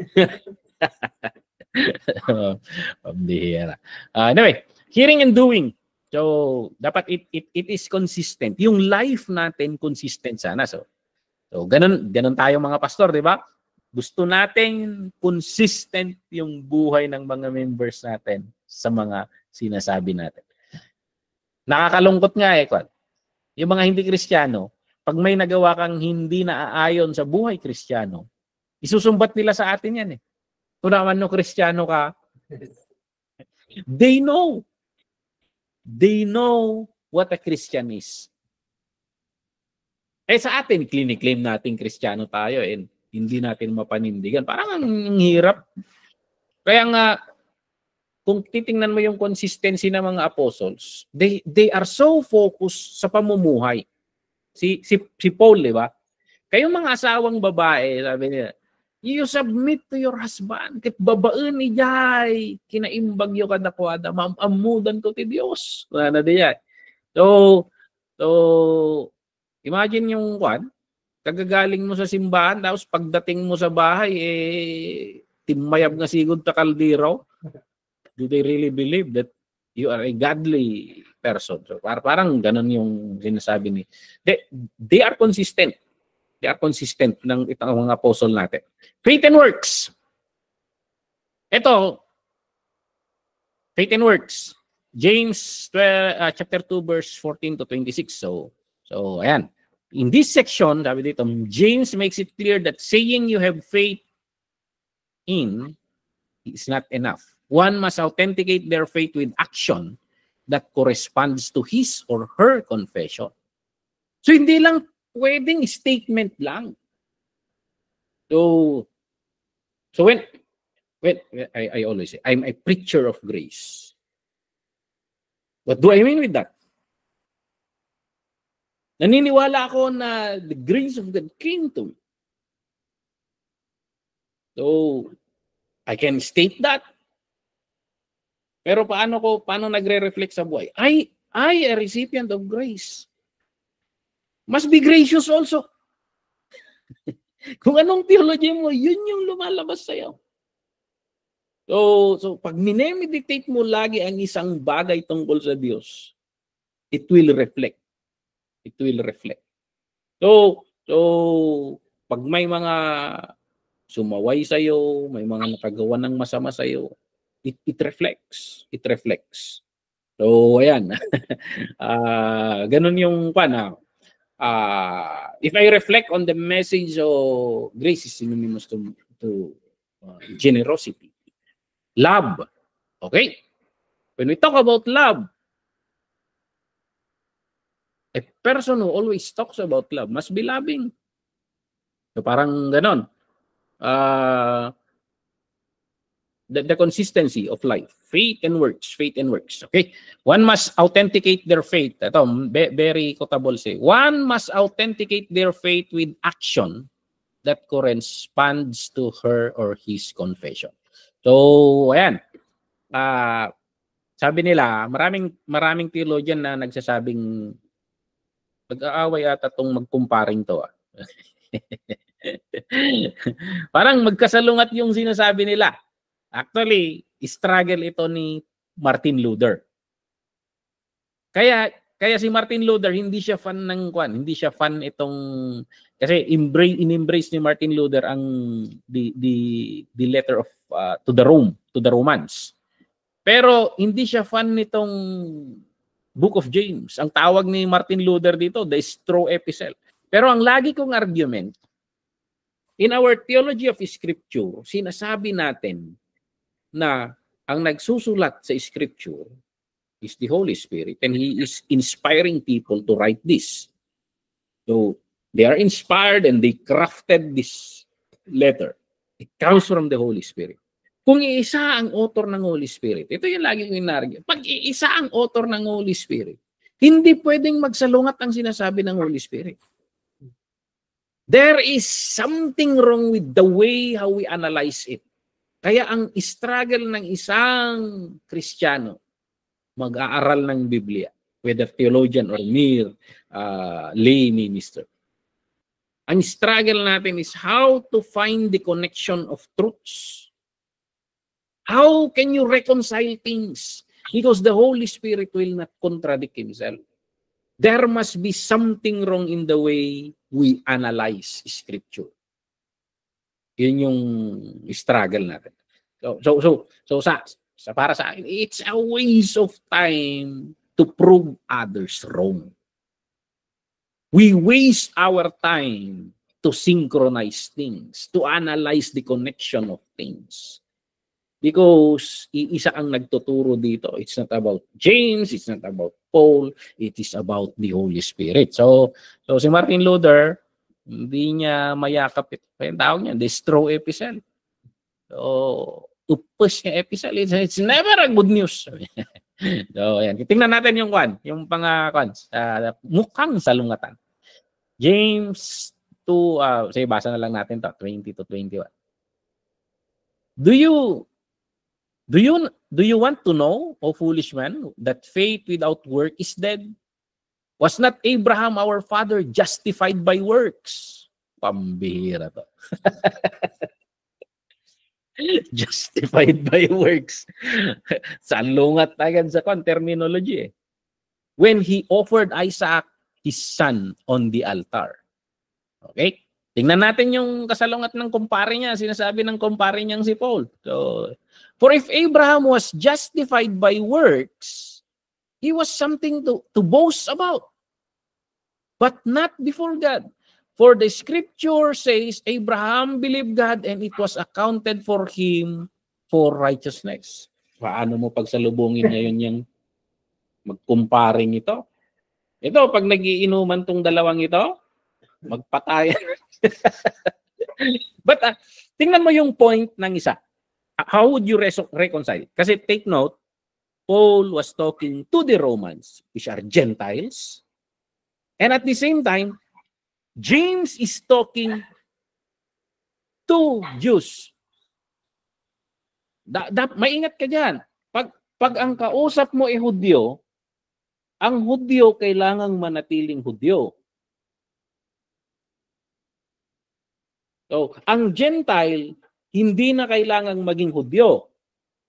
Pambihira. Anyway, hearing and doing. So, dapat it is consistent. Yung life natin consistent sana. So ganun tayo mga pastor, di ba? Gusto nating consistent yung buhay ng mga members natin sa mga sinasabi natin. Nakakalungkot nga eh, yung mga hindi Kristiyano, pag may nagawa kang hindi naaayon sa buhay Kristiyano, isusumbat nila sa atin yan eh. Kung naman no Kristiyano ka, they know what a Christian is. Eh sa atin, claim natin Kristiyano tayo and hindi natin mapanindigan. Parang ang hirap. Kaya nga, kung titingnan mo yung consistency ng mga apostles, they are so focused sa pamumuhay. Si Paul, di ba? Kayong mga asawang babae, sabi niya, you submit to your husband. Kit babaan ni Jai, kinaimbag yung kadakwada, maamudan to ti Diyos. Wala na diyan. So, imagine yung kagagaling mo sa simbahan, tapos pagdating mo sa bahay, timayab nga sigod ta kaldero. Do they really believe that you are a godly person? So, parang ganun yung sinasabi ni. They are consistent. They are consistent ng itong mga apostle natin. Faith and works. Ito, faith and works. James chapter 2 verse 14 to 26. So ayan. In this section, sabi dito, James makes it clear that saying you have faith in is not enough. One must authenticate their faith with action that corresponds to his or her confession. So hindi lang pwedeng statement lang. So when I always say, I'm a preacher of grace. What do I mean with that? Naniniwala ako na the grace of God came to me. So I can state that. Pero paano nagre-reflect sa buhay? I a recipient of grace. Must be gracious also. Kung anong theology mo, yun yung lumalabas sa'yo. So pag minemeditate mo lagi ang isang bagay tungkol sa Diyos, it will reflect. It will reflect. So pag may mga sumaway sa'yo, may mga nakagawa ng masama sa'yo, it reflects. It reflects. So, ayan. Ganun yung if I reflect on the message of grace is synonymous to generosity. Love. Okay? When we talk about love, a person who always talks about love must be loving. So parang ganon. The consistency of life. Faith and works. Faith and works. Okay? One must authenticate their faith. Ito, very quotable say. One must authenticate their faith with action that corresponds to her or his confession. So, ayan. Sabi nila, maraming theologian na nagsasabing mag-aaway ata itong mag-comparing to. Parang magkasalungat yung sinasabi nila. Actually, struggle ito ni Martin Luther. Kaya si Martin Luther hindi siya fan ng hindi siya fan itong kasi in-embrace ni Martin Luther ang the letter of to the Romans. Pero hindi siya fan nitong Book of James. Ang tawag ni Martin Luther dito, the straw epistle. Pero ang lagi kong argument, in our theology of Scripture, sinasabi natin na ang nagsusulat sa Scripture is the Holy Spirit and He is inspiring people to write this. So, they are inspired and they crafted this letter. It comes from the Holy Spirit. Kung iisa ang author ng Holy Spirit, ito yung lagi kong inargue. Pag iisa ang author ng Holy Spirit, hindi pwedeng magsalungat ang sinasabi ng Holy Spirit. There is something wrong with the way how we analyze it. Kaya ang struggle ng isang Kristiyano, mag-aaral ng Biblia, whether theologian or mere lay minister. Ang struggle natin is how to find the connection of truths. How can you reconcile things? Because the Holy Spirit will not contradict Himself. There must be something wrong in the way we analyze Scripture. Yun yung struggle natin. So para sa akin, it's a waste of time to prove others wrong. We waste our time to synchronize things, to analyze the connection of things. Because iisa ang nagtuturo dito. It's not about James, it's not about Paul, it is about the Holy Spirit. So si Martin Luther, hindi niya mayakap ito. Kaya tawag niya, the straw epistle. So, upos yung epistle, it's never a good news. So, ayan. Tingnan natin yung mukhang salungatan. James 2, sige, basa na lang natin to, 20 to 21. Do you want to know, O foolish man, that faith without work is dead? Was not Abraham our father justified by works? Pambihira to. Justified by works. Salungat agad sa terminology. When he offered Isaac, his son, on the altar. Okay? Tingnan natin yung kasalungat ng kumpare niya. Sinasabi ng kumpare niyang si Paul. So, for if Abraham was justified by works, he was something to boast about. But not before God. For the scripture says, Abraham believed God and it was accounted for him for righteousness. Paano mo pagsalubungin ngayon yung magkumparing ito? Ito, pag nagiinuman tong dalawang ito, magpatayan. But tingnan mo yung point ng isa. How would you reconcile? Kasi take note, Paul was talking to the Romans, which are Gentiles. And at the same time, James is talking to Jews. Maingat ka dyan. Pag ang kausap mo ay Hudyo, ang Hudyo kailangang manatiling Hudyo. So, ang Gentile, hindi na kailangang maging Hudyo.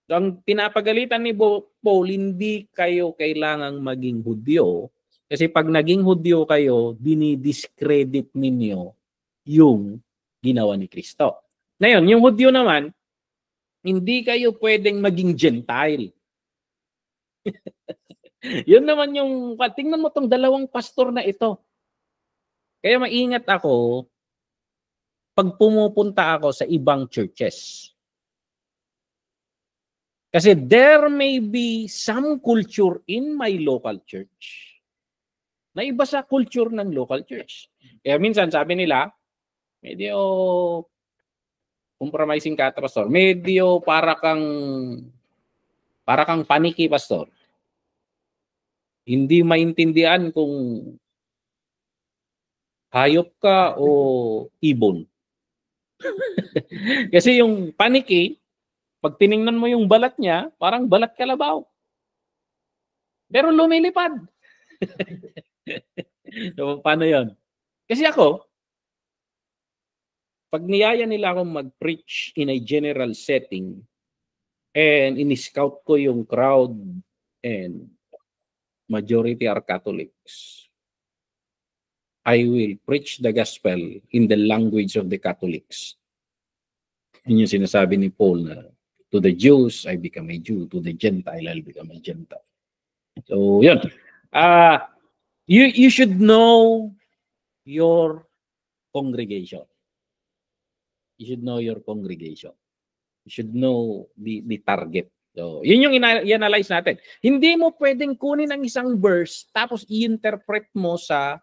So, ang pinapagalitan ni Paul, hindi kayo kailangang maging Hudyo. Kasi pag naging Hudyo kayo, dinidiscredit ninyo yung ginawa ni Kristo. Ngayon, yung Hudyo naman, hindi kayo pwedeng maging Gentile. Yun naman yung, tingnan mo tong dalawang pastor na ito. Kaya maingat ako pag pumupunta ako sa ibang churches. Kasi there may be some culture in my local church na iba sa culture ng local church. Kaya minsan sabi nila, medyo compromising ka, pastor. Medyo para kang paniki, pastor. Hindi maintindihan kung hayop ka o ibon. Kasi yung paniki, pag tiningnan mo yung balat niya, parang balat kalabaw. Pero lumilipad. So, paano yon? Kasi ako, pag niyaya nila akong mag-preach in a general setting and in-scout ko yung crowd and majority are Catholics, I will preach the gospel in the language of the Catholics. Yun yung sinasabi ni Paul na to the Jews, I become a Jew. To the Gentile, I'll become a Gentile. So, yun. You should know your congregation. You should know your congregation. You should know the target. So, yun yung i-analyze natin. Hindi mo pwedeng kunin ang isang verse tapos i-interpret mo sa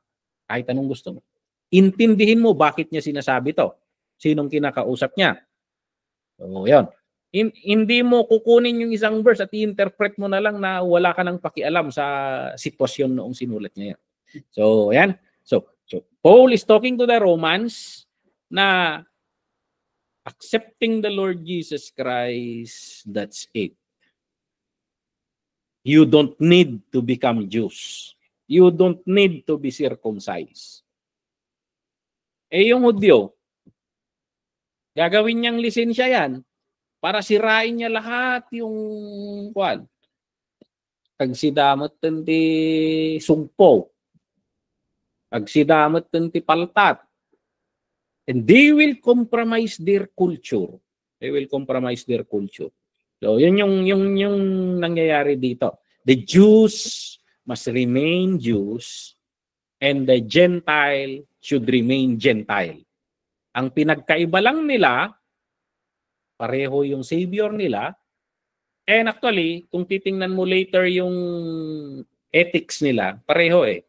kahit anong gusto mo. Intindihin mo bakit niya sinasabi to. Sinong kinakausap niya. So, yun. Hindi mo kukunin yung isang verse at i-interpret mo na lang na wala ka nang pakialam sa sitwasyon noong sinulat niya yan. So, yan. So Paul is talking to the Romans na accepting the Lord Jesus Christ, that's it. You don't need to become Jews. You don't need to be circumcised. Yung Hudyo, gagawin niyang lisensya yan para sirain niya lahat yung kwan. Pagsidamot ti sugpo. Pagsidamot ti paltat. And they will compromise their culture. They will compromise their culture. So, yun yung nangyayari dito. The Jews must remain Jews and the Gentile should remain Gentile. Ang pinagkaiba lang nila, pareho yung Savior nila. And actually, kung titingnan mo later yung ethics nila, pareho eh.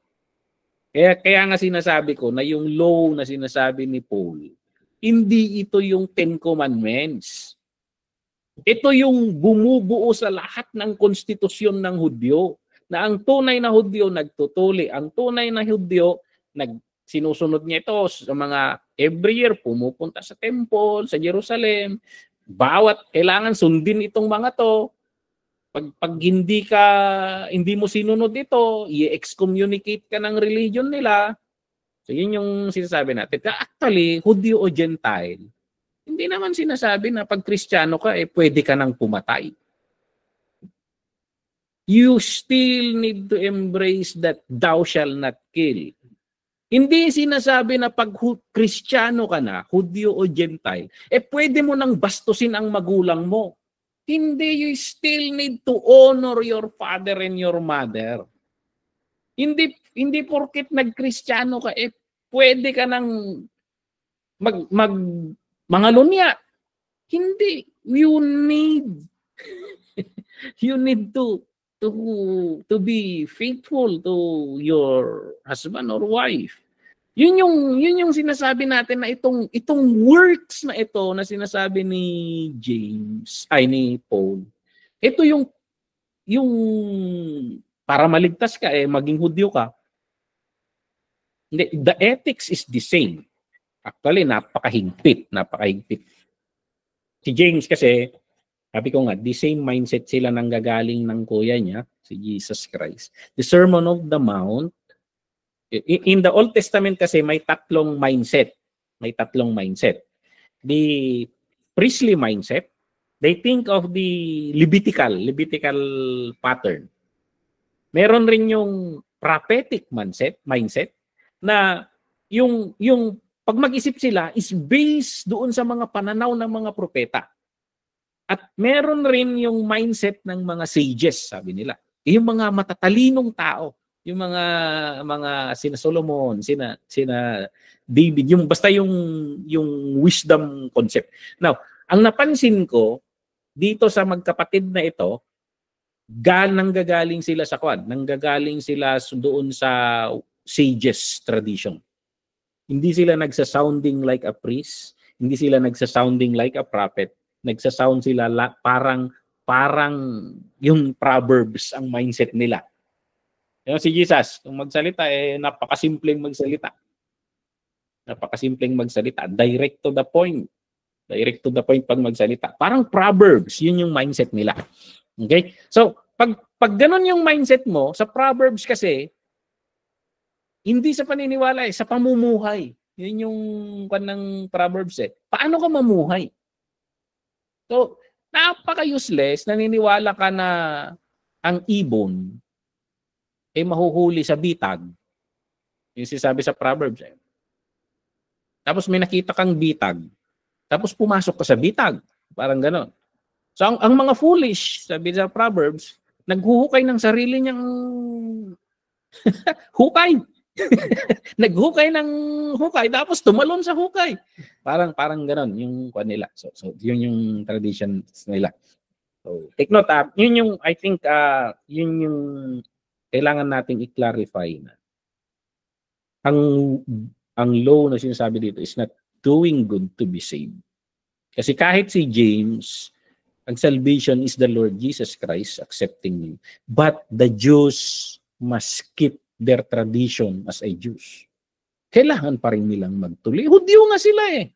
Kaya nga sinasabi ko na yung law na sinasabi ni Paul, hindi ito yung Ten Commandments. Ito yung bumubuo sa lahat ng konstitusyon ng Hudyo. Na ang tunay na Hudyo nagtutuli. Ang tunay na Hudyo, sinusunod niya ito sa mga every year, pumupunta sa temple, sa Jerusalem. Kailangan sundin itong mga to. Pag hindi mo sinunod ito, i-excommunicate ka ng religion nila. So yun yung sinasabi natin. Actually, Hudyo o Gentile, hindi naman sinasabi na pag Kristiyano ka, pwede ka nang pumatay. You still need to embrace that thou shall not kill. Hindi sinasabi na pag Kristiyano ka na, Hudyo o Gentile, pwede mo nang bastusin ang magulang mo. Hindi, you still need to honor your father and your mother. Hindi porket nag-Kristiyano ka, pwede ka nang mga lunya. Hindi. You need to be faithful to your husband or wife. Yun yung sinasabi natin na itong works na ito na sinasabi ni ni Paul. Ito yung para maligtas ka maging Hudyo ka. Hindi, the ethics is the same. Actually, napakahigpit. Si James kasi, Sabi ko nga, the same mindset sila nanggagaling ng kuya niya, si Jesus Christ. The Sermon of the Mount, in the Old Testament kasi may tatlong mindset. May tatlong mindset. The priestly mindset, they think of the Levitical pattern. Meron rin yung prophetic mindset na yung pag mag-isip sila is based doon sa mga pananaw ng mga propeta. At meron rin yung mindset ng mga sages, sabi nila. Yung mga matatalinong tao, yung mga sina Solomon, sina David, yung basta yung wisdom concept. Now, ang napansin ko dito sa magkapatid na ito, nanggagaling sila sa kwan, nanggagaling sila doon sa sages tradition. Hindi sila nagsa-sounding like a priest, hindi sila nagsa-sounding like a prophet. Nagsa-sound sila parang yung Proverbs ang mindset nila. Yung si Jesus, kung magsalita napakasimpleng magsalita. Napakasimpleng magsalita, direct to the point. Direct to the point pag magsalita. Parang Proverbs, yun yung mindset nila. Okay? So, pag ganun yung mindset mo, sa Proverbs kasi, hindi sa paniniwala sa pamumuhay. Yun yung kanang Proverbs Paano ka mamuhay? So, napaka-useless, naniniwala ka na ang ibon mahuhuli sa bitag. Yung sinasabi sa Proverbs. Tapos may nakita kang bitag. Tapos pumasok ka sa bitag. Parang gano'n. So, ang mga foolish, sabi sa Proverbs, naghuhukay ng sarili niyang hukay. Naghukay ng hukay tapos tumalon sa hukay. Parang gano'n yung kuan nila. So yun yung tradition nila. So take note yun yung I think yun yung kailangan nating i-clarify na. Ang law na sinasabi dito is not doing good to be saved. Kasi kahit si James, ang salvation is the Lord Jesus Christ accepting him. But the Jews must keep their tradition as a Jews. Kailangan pa rin nilang magtuloy. Hudyo nga sila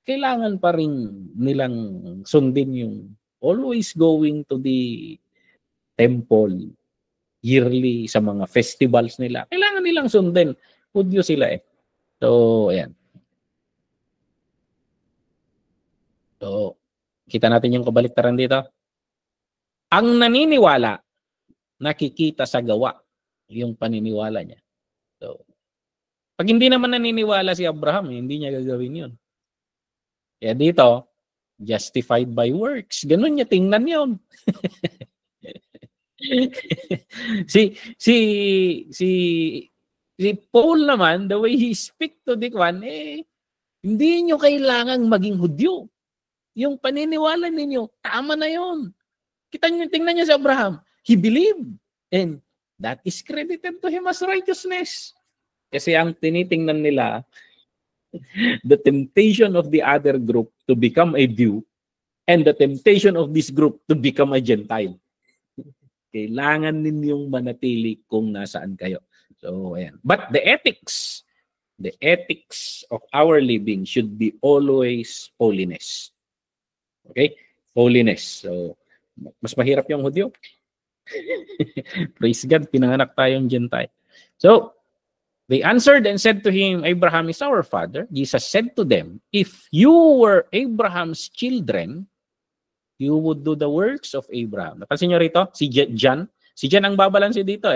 Kailangan pa rin nilang sundin yung always going to the temple yearly sa mga festivals nila. Kailangan nilang sundin. Hudyo sila So, ayan. So, kita natin yung kabaliktaran dito. Ang naniniwala, nakikita sa gawa yung paniniwala niya. So, pag hindi naman naniniwala si Abraham, hindi niya gagawin yun. Kaya dito, justified by works. Ganun niya tingnan yun. si Paul naman, the way he speak to the one, hindi niyo kailangang maging Hudyo. Yung paniniwala ninyo, tama na yun. Tingnan niyo si Abraham. He believed. And that is credited to him as righteousness. Kasi ang tinitingnan nila, the temptation of the other group to become a Jew and the temptation of this group to become a Gentile. Kailangan ninyong manatili kung nasaan kayo. So, ayan. But the ethics of our living should be always holiness. Okay? Holiness. So, mas mahirap yung Hudyo. Praise God, pinanganak tayong Gentile. So, they answered and said to him, Abraham is our father. Jesus said to them, if you were Abraham's children, you would do the works of Abraham. Napansin nyo rito? Si John. Si John ang babalansin dito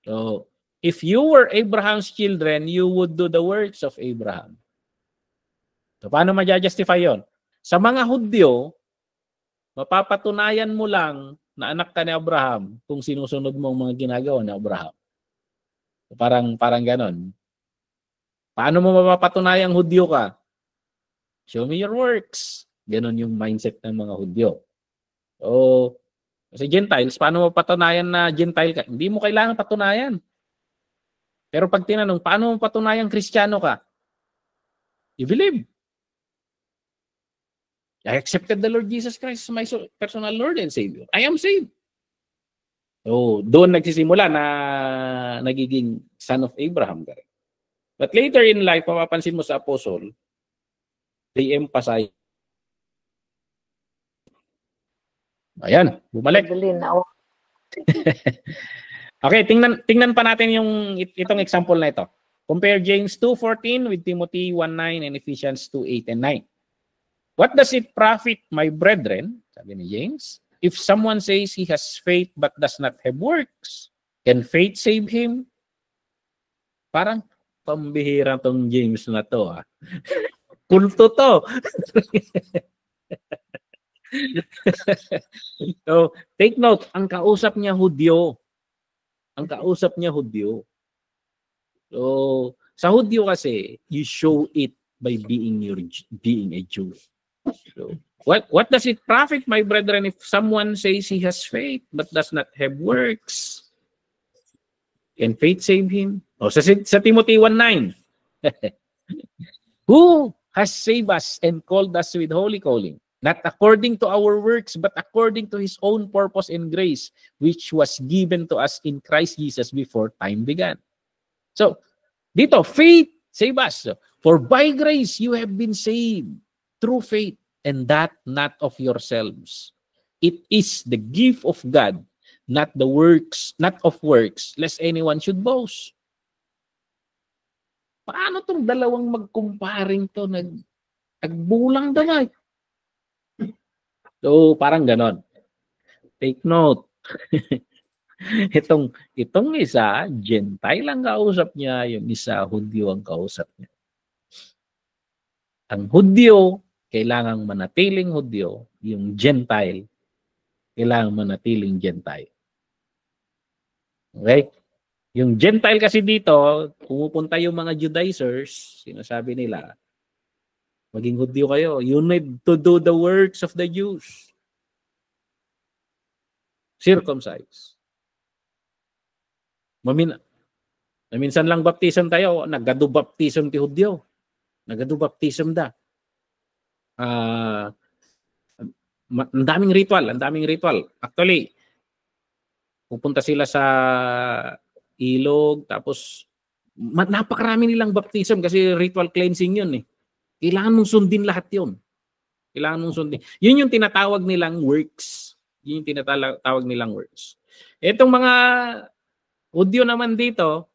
So, if you were Abraham's children, you would do the works of Abraham. So, paano ma-justify yon? Sa mga Hudyo, mapapatunayan mo lang na anak ka ni Abraham kung sinusunod mo ang mga ginagawa ni Abraham. So, parang ganon. Paano mo mapapatunayang Hudyo ka? Show me your works. Ganon yung mindset ng mga Hudyo. So, kasi Gentiles, paano mo patunayan na Gentile ka? Hindi mo kailangan patunayan. Pero pag tinanong, paano mo patunayan Kristiyano ka? You believe. I accepted the Lord Jesus Christ as my personal Lord and Savior. I am saved. So, doon nagsisimula na nagiging son of Abraham ka rin. But later in life, mapapansin mo sa apostle, they emphasize Ayan, bumalik. Okay, tingnan pa natin itong example na ito. Compare James 2:14 with Timothy 1:9 and Ephesians 2:8 and 9. What does it profit, my brethren, sabi ni James, if someone says he has faith but does not have works? Can faith save him? Parang pambihira tong James na to. Kulto to. So, take note, ang kausap niya Hudyo. Ang kausap niya Hudyo. So, sa Hudyo kasi, you show it by being a Jew. So, what does it profit, my brethren, if someone says he has faith but does not have works? Can faith save him? O, sa Timothy 1:9. Who has saved us and called us with holy calling, not according to our works, but according to his own purpose and grace, which was given to us in Christ Jesus before time began. So, dito, faith save us. For by grace you have been saved through faith, and that not of yourselves. It is the gift of God, not of works, lest anyone should boast. Paano tong dalawang mag-comparing to? Nagbulang damay. So, parang ganon. Take note. Itong isa, Gentile ang kausap niya, yung isa, Hudyo ang kausap niya. Ang Hudyo, kailangang manatiling Hudyo, yung Gentile, kailangang manatiling Gentile. Okay? Yung Gentile kasi dito, pumupunta yung mga Judaizers, sinasabi nila, maging Hudyo kayo, you need to do the works of the Jews. Circumcise. Minsan lang baptism tayo, nagado baptism ti Hudyo. Nagado baptism da. Ang daming ritual. Actually, pupunta sila sa ilog, tapos napakarami nilang baptism kasi ritual cleansing yun eh. Kailangan mong sundin lahat yun. Yun yung tinatawag nilang works. Itong mga Hudyo naman dito,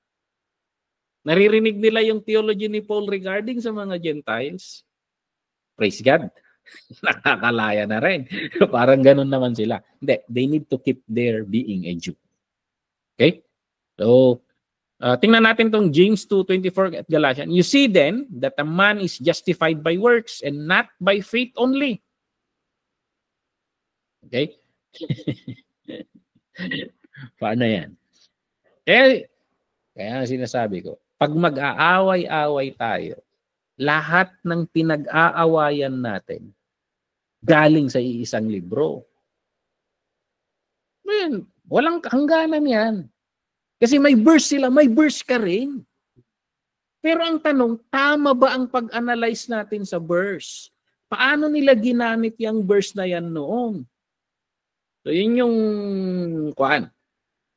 naririnig nila yung theology ni Paul regarding sa mga Gentiles. Praise God. Nakakalaya na rin. Parang ganun naman sila. Hindi, they need to keep their being a Jew. Okay? So, tingnan natin tong James 2:24 at Galatians. You see then that a man is justified by works and not by faith only. Okay? Paano yan? Kaya sinasabi ko, pag mag-aaway-away tayo, lahat ng pinag-aawayan natin galing sa iisang libro. Man, walang hangganan yan. Kasi may verse sila, may verse ka rin. Pero ang tanong, tama ba ang pag-analyze natin sa verse? Paano nila ginamit yung verse na yan noon? So yun yung kuan.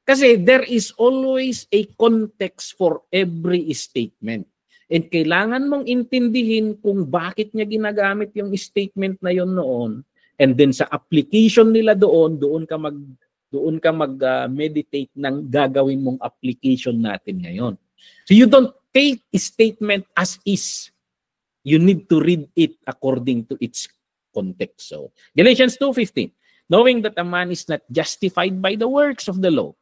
Kasi there is always a context for every statement. And kailangan mong intindihin kung bakit niya ginagamit yung statement na yon noon. And then sa application nila doon ka mag-meditate ng gagawin mong application natin ngayon. So you don't take a statement as is. You need to read it according to its context. So Galatians 2:15, knowing that a man is not justified by the works of the law,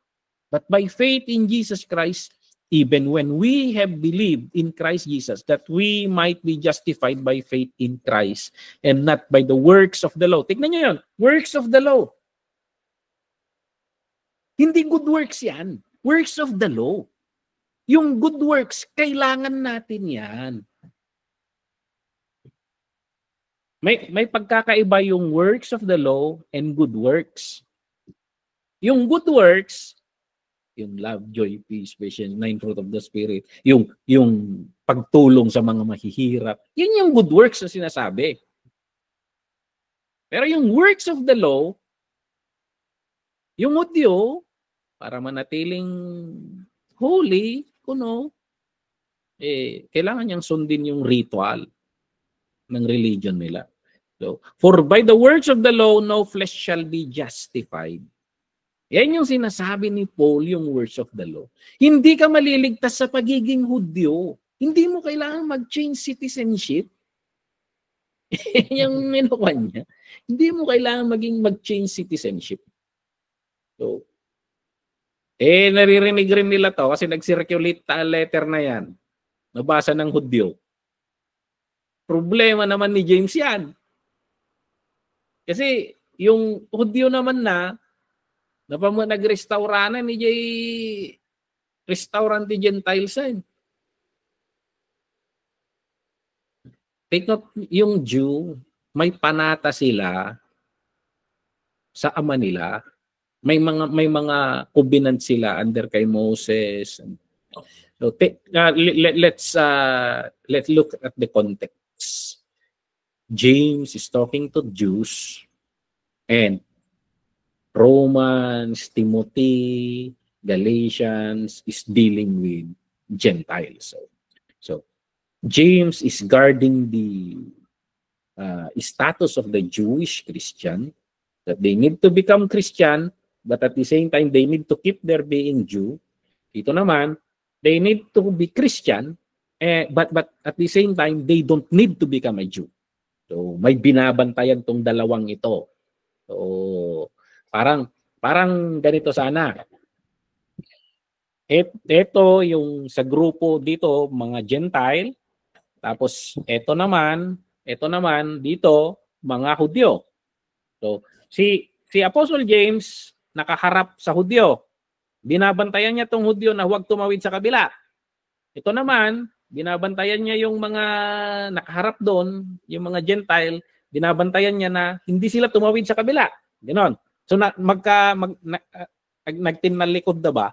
but by faith in Jesus Christ, even when we have believed in Christ Jesus, that we might be justified by faith in Christ and not by the works of the law. Tignan nyo yun, works of the law. Hindi good works yan. Works of the law. Yung good works, kailangan natin yan. May pagkakaiba yung works of the law and good works. Yung good works, yung love, joy, peace, patience, 9 fruit of the Spirit, yung pagtulong sa mga mahihirap, yun yung good works na sinasabi. Pero yung works of the law, yung Hudyo, para manatiling holy, kailangan niyang sundin yung ritual ng religion nila. So, for by the works of the law, no flesh shall be justified. Yan yung sinasabi ni Paul, yung words of the law. Hindi ka maliligtas sa pagiging Hudyo. Hindi mo kailangan mag-change citizenship. Yung minukan niya. Hindi mo kailangan mag-change citizenship. So, naririnig rin nila to kasi nag-circulate letter na yan. Nabasa ng Hudyo. Problema naman ni James yan. Kasi yung Hudyo naman na nag-restauranan ni Jay restaurant ni Gentiles yan. Take note, yung Jew, may panata sila sa ama nila. May mga covenant sila under kay Moses. So let's look at the context. James is talking to Jews and Romans, Timothy, Galatians is dealing with Gentiles. So James is guarding the status of the Jewish Christian, that they need to become Christian, but at the same time, they need to keep their being Jew. Ito naman, they need to be Christian, but at the same time, they don't need to become a Jew. So may binabantayan tong dalawang ito. So parang ganito sana. Ito yung sa grupo dito, mga Gentile. Tapos ito naman dito, mga Hudyo. So si Apostle James nakaharap sa Hudyo. Binabantayan niya tong Hudyo na huwag tumawid sa kabila. Ito naman, binabantayan niya yung mga nakaharap doon, yung mga Gentile, binabantayan niya na hindi sila tumawid sa kabila. Ganon. So nagtinalikod na ba?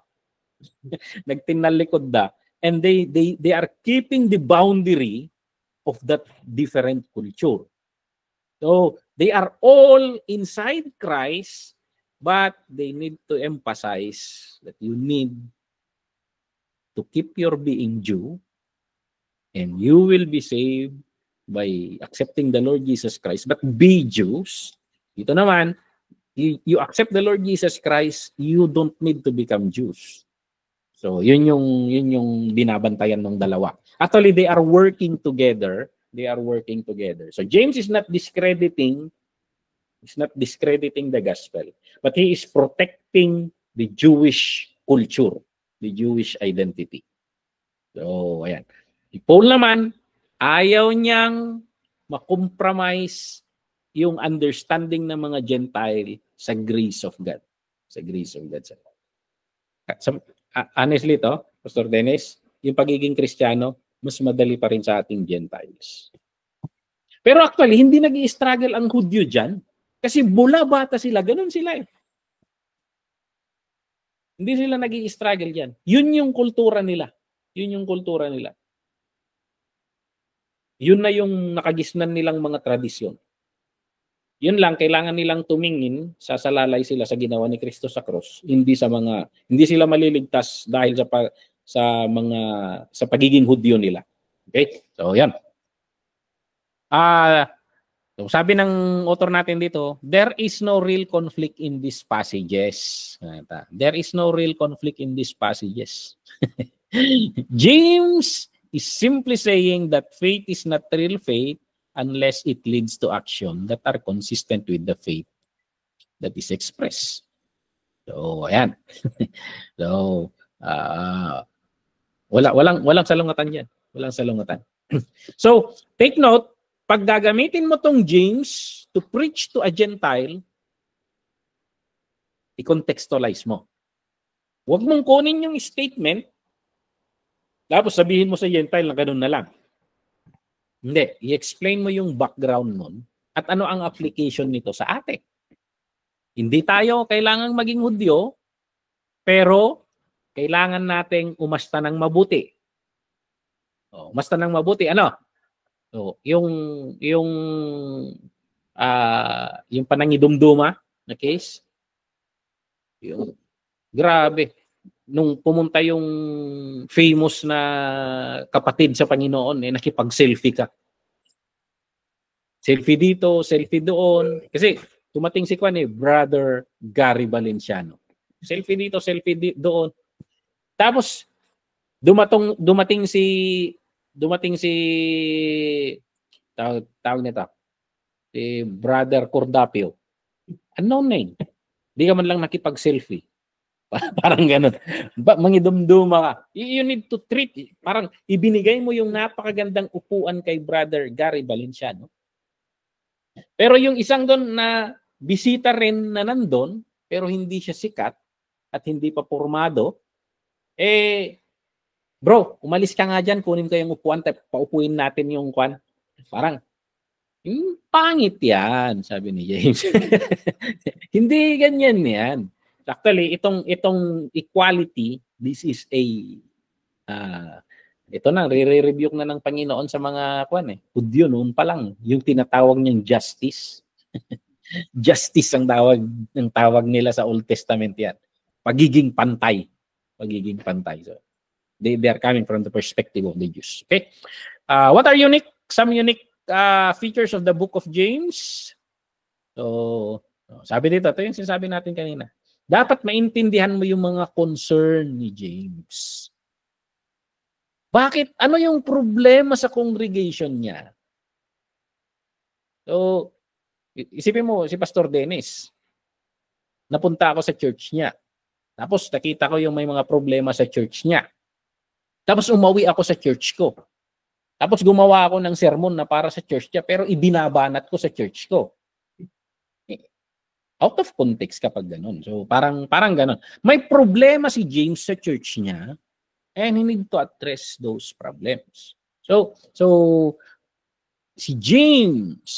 Nagtinalikod na. And they are keeping the boundary of that different culture. So they are all inside Christ, but they need to emphasize that you need to keep your being Jew, and you will be saved by accepting the Lord Jesus Christ. But be Jews. Ito naman, you accept the Lord Jesus Christ, you don't need to become Jews. So yun yung binabantayan ng dalawa. Actually, they are working together. So James is not discrediting the gospel, but he is protecting the Jewish culture, the Jewish identity. So ayan. Si Paul naman, ayaw niyang makompromise yung understanding ng mga Gentile sa grace of God. Sa grace of God. Honestly to, Pastor Dennis, yung pagiging Kristiyano, mas madali pa rin sa ating Gentiles. Pero actually, hindi nag-i-struggle ang Hudyo dyan. Kasi bula bata sila, ganun sila eh. Hindi sila nag-i-struggle dyan. Yun yung kultura nila. Yun na yung nakagisnan nilang mga tradisyon. Yun lang, kailangan nilang tumingin, sasalalay sila sa ginawa ni Kristo sa cross. Hindi sila maliligtas dahil sa pagiging Hudyo nila. Okay? So, yan. So sabi ng author natin dito, there is no real conflict in these passages. There is no real conflict in these passages. James is simply saying that faith is not real faith unless it leads to action that are consistent with the faith that is expressed. So, ayan. So, walang salungatan yan. Walang salungatan. So, take note, pag gagamitin mo tong James to preach to a Gentile, i-contextualize mo. Huwag mong kunin yung statement, tapos sabihin mo sa Gentile na ganun na lang. Hindi. I-explain mo yung background nun at ano ang application nito sa atin. Hindi tayo kailangang maging Hudyo, pero kailangan nating umasta ng mabuti. Umasta ng mabuti. Ano? So, yung panangidumduma na case, yung grabe. Nung pumunta yung famous na kapatid sa Panginoon, nakipag-selfie ka. Selfie dito, selfie doon. Kasi tumating si Kwan Brother Gary Valenciano. Selfie dito, selfie doon. Tapos dumating si tawag nito, si Brother Cordapio. Unknown name. Di ka man lang nakipag-selfie. Parang ganun. Mangidumduma ka. You need to treat. Parang ibinigay mo yung napakagandang upuan kay Brother Gary Valenciano. Pero yung isang doon na bisita rin na nandun, pero hindi siya sikat at hindi pa formado, bro, umalis ka nga dyan, kunin ko yung upuan, paupuin natin yung kwan. Parang, pangit yan, sabi ni James. Hindi ganyan yan. Actually, itong equality, this is a, ito na, re-rebuke na ng Panginoon sa mga kwan Hudyo noon pa lang, yung tinatawag niyang justice. Justice ang tawag nila sa Old Testament yan. Pagiging pantay. Pagiging pantay. So, they are coming from the perspective of the Jews. Okay? What are some unique features of the book of James? So, sabi dito, ito yung sinasabi natin kanina. Dapat maintindihan mo yung mga concern ni James. Bakit? Ano yung problema sa congregation niya? So, isipin mo, si Pastor Dennis, napunta ako sa church niya. Tapos nakita ko yung may mga problema sa church niya. Tapos umuwi ako sa church ko. Tapos gumawa ako ng sermon na para sa church niya, pero ibinabanat ko sa church ko. Out of context kapag ganun. So parang ganun. May problema si James sa church niya, and he need to address those problems. So si James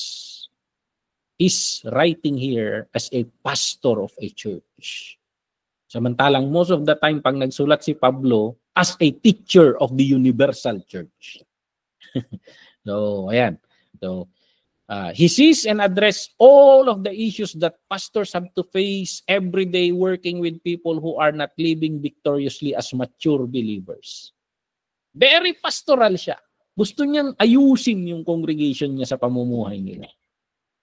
is writing here as a pastor of a church. Samantalang most of the time pag nagsulat si Pablo as a teacher of the universal church. So, ayan. So, he sees and address all of the issues that pastors have to face every day working with people who are not living victoriously as mature believers. Very pastoral siya. Gusto niyang ayusin yung congregation niya sa pamumuhay nila.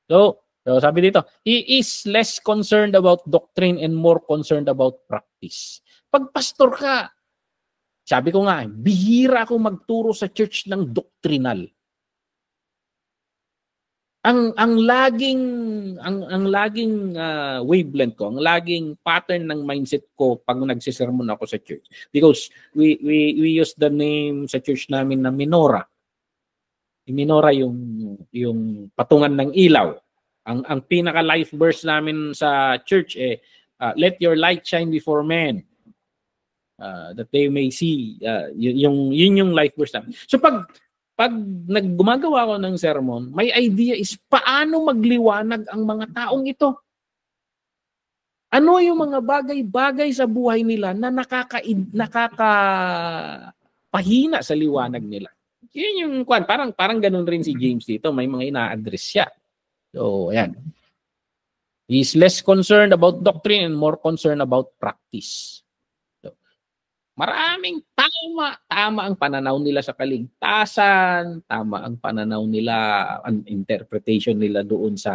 So sabi dito, he is less concerned about doctrine and more concerned about practice. Pag pastor ka, sabi ko nga, bihira ako magturo sa church ng doctrinal. Ang laging wavelength ko, ang laging pattern ng mindset ko pag nagsisermon ako sa church. Because we use the name sa church namin na menorah. Yung menorah yung patungan ng ilaw. Ang pinaka life verse namin sa church let your light shine before men that they may see. Yun yung life verse namin. So pag gumagawa ko ng sermon, my idea is paano magliwanag ang mga taong ito. Ano yung mga bagay-bagay sa buhay nila na nakakapahina sa liwanag nila. Yun yung kwan, parang ganun rin si James dito, may mga ina-address siya. So, ayan. He's less concerned about doctrine and more concerned about practice. So, maraming tama ang pananaw nila sa kaligtasan, tama ang pananaw nila, ang interpretation nila doon sa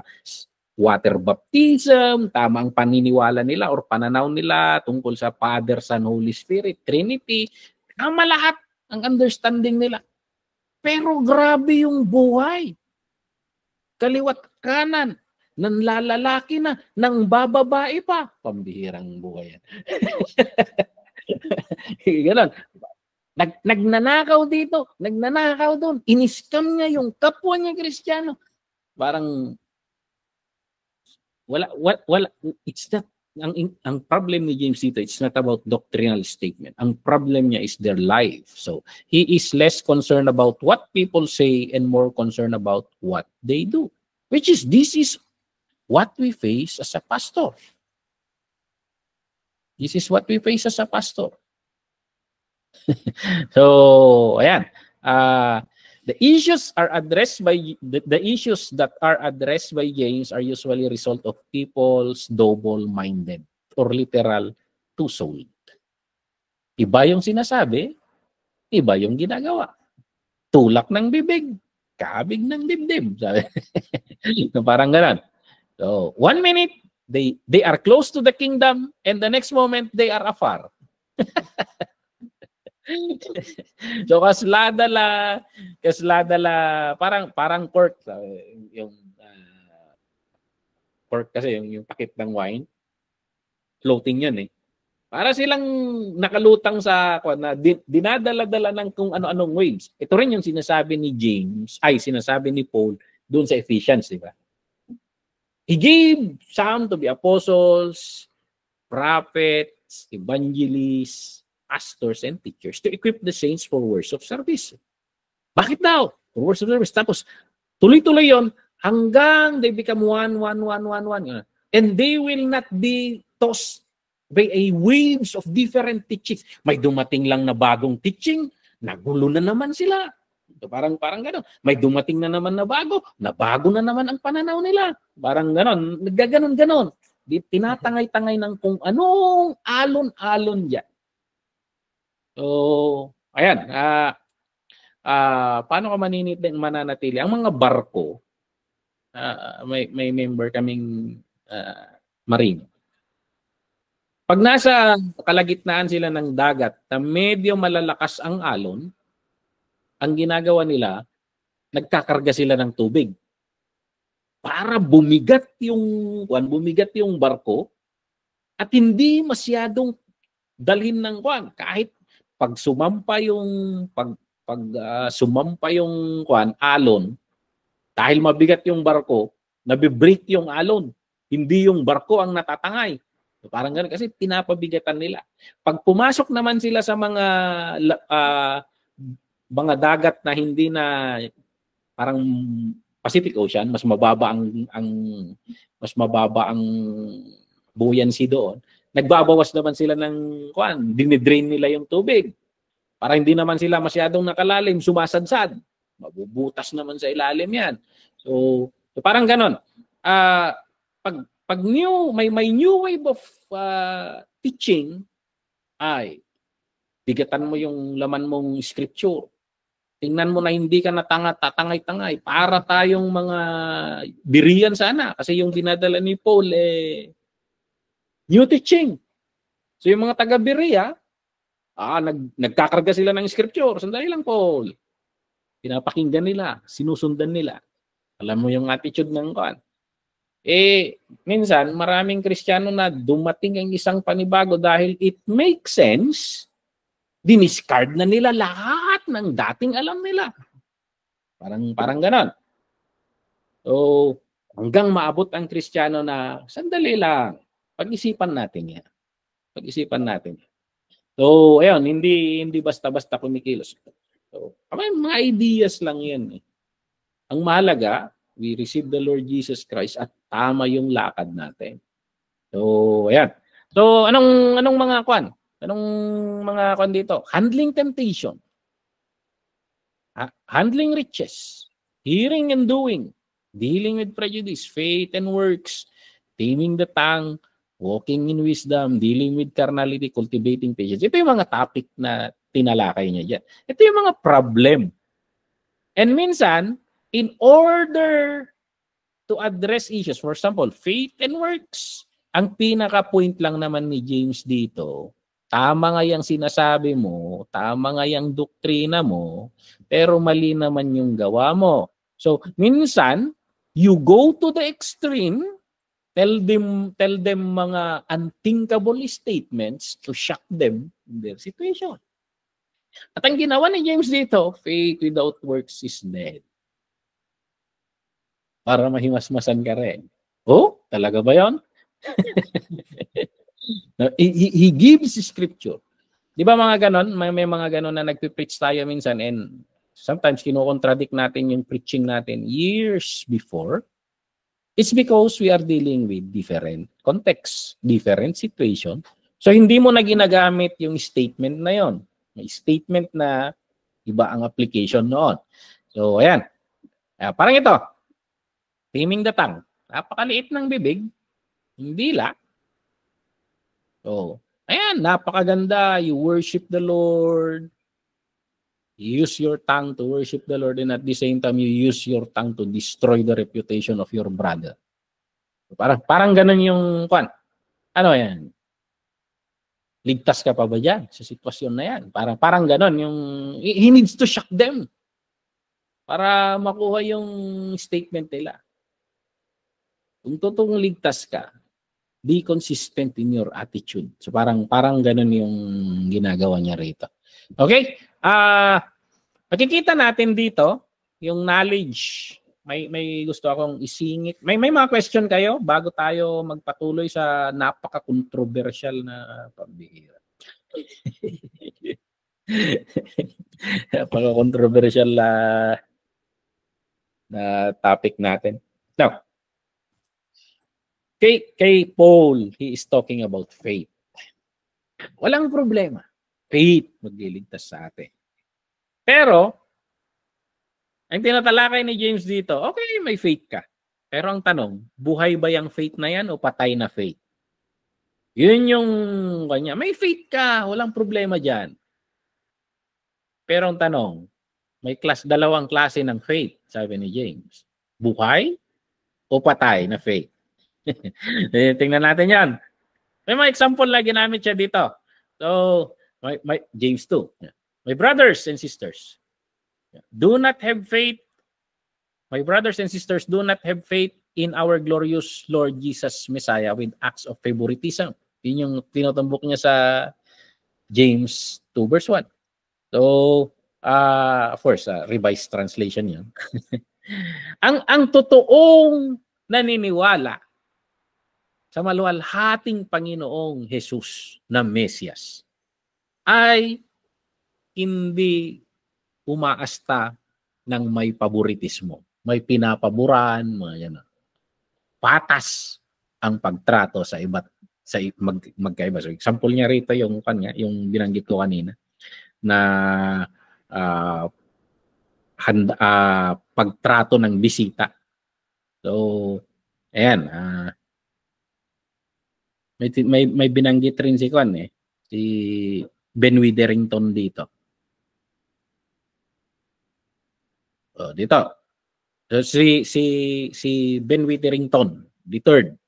water baptism, tama ang paniniwala nila or pananaw nila tungkol sa Father, Son, Holy Spirit, Trinity. Tama lahat ang understanding nila. Pero grabe yung buhay. Kaliwat kanan, nanlalalaki na, nang bababae pa. Pambihirang buhay yan. Ganon. Nagnanakaw dito, nagnanakaw doon. Iniskam niya yung kapwa niya Kristiyano. Parang, wala, it's not, ang problem ni James dito, it's not about doctrinal statement. Ang problem niya is their life. So, he is less concerned about what people say and more concerned about what they do. Which is, this is what we face as a pastor. This is what we face as a pastor. So, ayan. The issues that are addressed by James are usually a result of people's double-minded or literal two-souled. Iba yung sinasabi, iba yung ginagawa. Tulak ng bibig, Kabig ng dibdib. Sabi. So, parang ganun. So, 1 minute, they are close to the kingdom, and the next moment, they are afar. So, kasladala, parang cork. Yung cork kasi, yung takip ng wine, floating yun eh. Para silang nakalutang sa na dinadala-dala ng kung ano-anong waves. Ito rin yung sinasabi ni James, sinasabi ni Paul doon sa Ephesians, di ba? He gave some to be apostles, prophets, evangelists, pastors, and teachers to equip the saints for works of service. Bakit daw? For works of service. Tapos, tuloy-tuloy yon hanggang they become one. And they will not be tossed by a waves of different teachings. May dumating lang na bagong teaching, nagulo na naman sila. Parang gano'n. May dumating na naman na bago na naman ang pananaw nila. Parang gano'n. Nagaganon-ganon. Tinatangay-tangay ng kung anong alon-alon dyan. So, ayan. Paano ka mananatili? Ang mga barko, may member kaming marine. Pag nasa kalagitnaan sila ng dagat na medyo malalakas ang alon, ang ginagawa nila, nagkakarga sila ng tubig. Para bumigat yung barko at hindi masyadong dalhin ng kahit pag sumampa yung alon, dahil mabigat yung barko, nabibreak yung alon. Hindi yung barko ang natatangay. So, parang gano'n kasi pinapabigatan nila. Pag pumasok naman sila sa mga dagat na hindi na parang Pacific Ocean, mas mababa ang buoyancy doon. Nagbabawas naman sila ng dinidrain nila yung tubig. Para hindi naman sila masyadong nakalalim, sumasadsad. Mabubutas naman sa ilalim 'yan. So parang gano'n. Pag may new wave of teaching, bigatan mo yung laman mong scripture. Tingnan mo na hindi ka tatangay-tangay. Para tayong mga Berean sana. Kasi yung dinadala ni Paul, new teaching. So yung mga taga-Berea, nagkakarga sila ng scripture. Sandali lang, Paul. Pinapakinggan nila, sinusundan nila. Alam mo yung attitude ng minsan, maraming Kristiyano na dumating ang isang panibago dahil it makes sense, diniscard na nila lahat ng dating alam nila. Parang ganon. So, hanggang maabot ang Kristiyano na, sandali lang, pag-isipan natin yan. So, ayun, hindi basta-basta kumikilos. So, may mga ideas lang yan. Ang mahalaga, we receive the Lord Jesus Christ at tama yung lakad natin. So, ayan. So, anong mga Anong mga dito? Handling temptation. Handling riches. Hearing and doing. Dealing with prejudice. Faith and works. Taming the tongue. Walking in wisdom. Dealing with carnality. Cultivating patience. Ito yung mga topic na tinalakay niya dyan. Ito yung mga problem. And minsan, in order to address issues, for example, faith and works, ang pinaka-point lang naman ni James dito, tama nga yung sinasabi mo, tama nga yung doktrina mo, pero mali naman yung gawa mo. So, minsan, you go to the extreme, tell them mga unthinkable statements to shock them in their situation. At ang ginawa ni James dito, faith without works is dead. Para mahimasmasan ka rin. Oh, talaga ba yun? He gives scripture. Di ba mga ganon? May mga ganon na nagpipreach tayo minsan and sometimes kinokontradict natin yung preaching natin years before. It's because we are dealing with different context, different situation. So hindi mo na ginagamit yung statement na yon. May statement na iba ang application noon. So ayan. Parang ito. Taming the tongue. Napakaliit ng bibig. Hindi la. So, ayan, napakaganda. You worship the Lord. You use your tongue to worship the Lord, and at the same time, you use your tongue to destroy the reputation of your brother. Parang ganun yung kwan. Ano yan? Ligtas ka pa ba dyan sa sitwasyon na yan? Parang ganun yung he needs to shock them para makuha yung statement nila. Kung totoong ligtas ka, be consistent in your attitude. So parang ganun yung ginagawa niya rito. Okay? Makikita natin dito yung knowledge. May gusto akong isingit. May mga question kayo bago tayo magpatuloy sa napaka-controversial na pagbihira. Napaka-controversial na topic natin. Now, kay Paul, he is talking about faith. Walang problema. Faith magliligtas sa atin. Pero, ang tinatalakay ni James dito, okay, may faith ka. Pero ang tanong, buhay ba yung faith na yan o patay na faith? Yun yung kanya. May faith ka, walang problema dyan. Pero ang tanong, may dalawang klase ng faith, sabi ni James. Buhay o patay na faith? Tingnan natin yan. May mga example na ginamit siya dito. So, James 2. My brothers and sisters, do not have faith. My brothers and sisters, do not have faith in our glorious Lord Jesus Messiah with acts of favoritism. Yun yung tinutumbok niya sa James 2 verse 1. So, of course, revised translation yan. ang totoong naniniwala sa maluwalhating Panginoong Jesus na Mesias ay hindi umaasta ng may paboritismo, may pinapaboran, mga yan. Patas ang pagtrato sa magkaiba. So, example niya rito yung yung binanggit ko kanina na pagtrato ng bisita. So, ayan, may binanggit rin si Ben Witherington dito. Dito. So, si Ben Witherington, the third.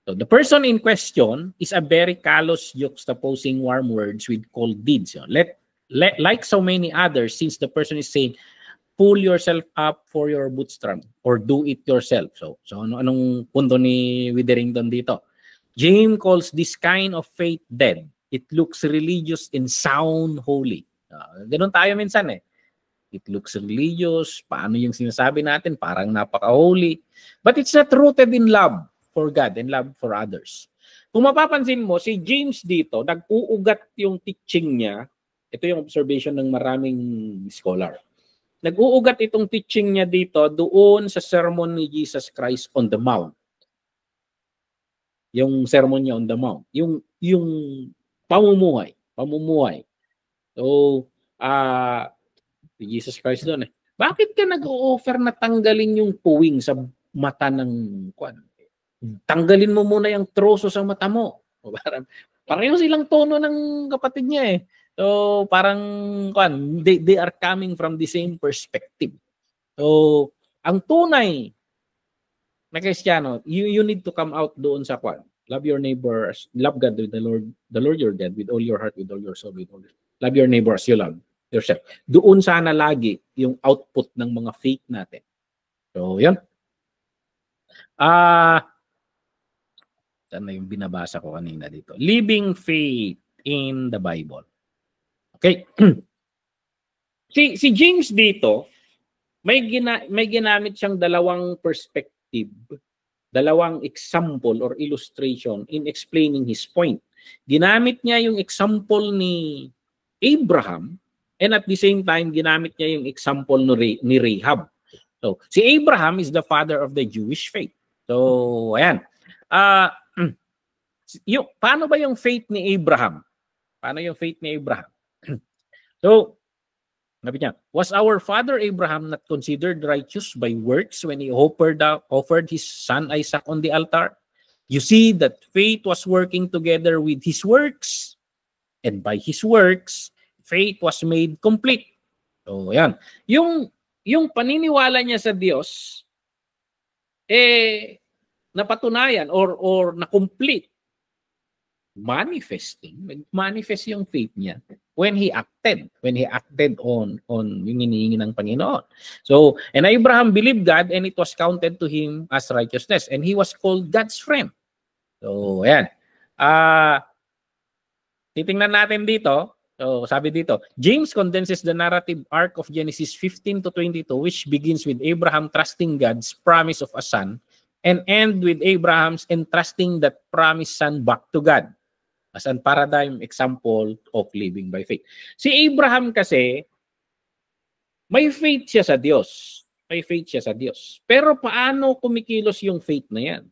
So the person in question is a very callous juxtaposing warm words with cold deeds. Like so many others, since the person is saying, pull yourself up for your bootstrap or do it yourself. So anong punto ni Witherington dito? James calls this kind of faith dead. It looks religious and sound holy. Ganun tayo minsan eh. It looks religious. Paano yung sinasabi natin? Parang napaka-holy. But it's not rooted in love for God and love for others. Kung mapapansin mo, si James dito, nag-uugat yung teaching niya. Ito yung observation ng maraming scholar. Nag-uugat itong teaching niya dito doon sa sermon ni Jesus Christ on the Mount. Yung sermon niya on the Mount. Yung pamumuhay. So, Jesus Christ doon eh. Bakit ka nag-o-offer na tanggalin yung puwing sa mata ng kwan? Tanggalin mo muna yung troso sa mata mo. Pareho silang tono ng kapatid niya eh. So parang kwan, they are coming from the same perspective. So ang tunay na Kristiyano, you need to come out doon sa kwan. Love your neighbor, love God with the Lord your God with all your heart, with all your soul, with all your... Love your neighbor as you love yourself. Doon sana lagi yung output ng mga faith natin. So, yun. Saan na yung binabasa ko kanina dito? Living faith in the Bible. Okay. Si James dito, may ginamit siyang dalawang perspective, dalawang example or illustration in explaining his point. Ginamit niya yung example ni Abraham, and at the same time, ginamit niya yung example ni Rahab. So, si Abraham is the father of the Jewish faith. So, ayan. Paano ba yung faith ni Abraham? Paano yung faith ni Abraham? So, sabi niya, was our father Abraham not considered righteous by works when he offered his son Isaac on the altar? You see that faith was working together with his works, and by his works, faith was made complete. So, yan. Yung paniniwala niya sa Diyos, napatunayan or na-complete. Manifest yung faith niya when he acted on yung hinihingi ng Panginoon. So, and Abraham believed God and it was counted to him as righteousness and he was called God's friend. So, ayan. Titingnan natin dito. So, sabi dito, James condenses the narrative arc of Genesis 15 to 22 which begins with Abraham trusting God's promise of a son and end with Abraham's entrusting that promised son back to God as a paradigm example of living by faith. Si Abraham kasi, may faith siya sa Diyos. May faith siya sa Diyos. Pero paano kumikilos yung faith na yan?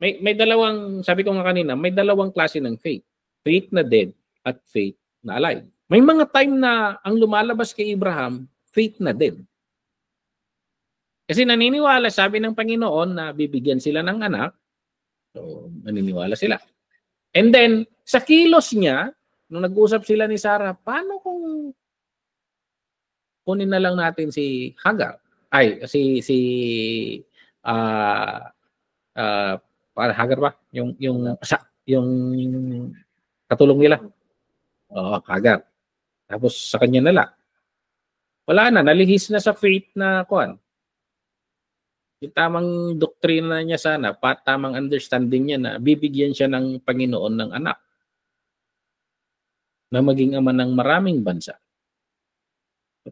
May dalawang, sabi ko nga kanina, may dalawang klase ng faith. Faith na dead at faith na alive. May mga time na ang lumalabas kay Abraham, faith na dead. Kasi naniniwala, sabi ng Panginoon na bibigyan sila ng anak. So, naniniwala sila. And then, sa kilos niya, nung nag-usap sila ni Sarah, paano kung kunin na lang natin si Hagar? Hagar ba? Yung katulong nila. Hagar. Tapos sa kanya nala. Wala na, nalihis na sa faith na kuan. Yung tamang doktrina niya sana, tamang understanding niya na bibigyan siya ng Panginoon ng anak na maging ama ng maraming bansa.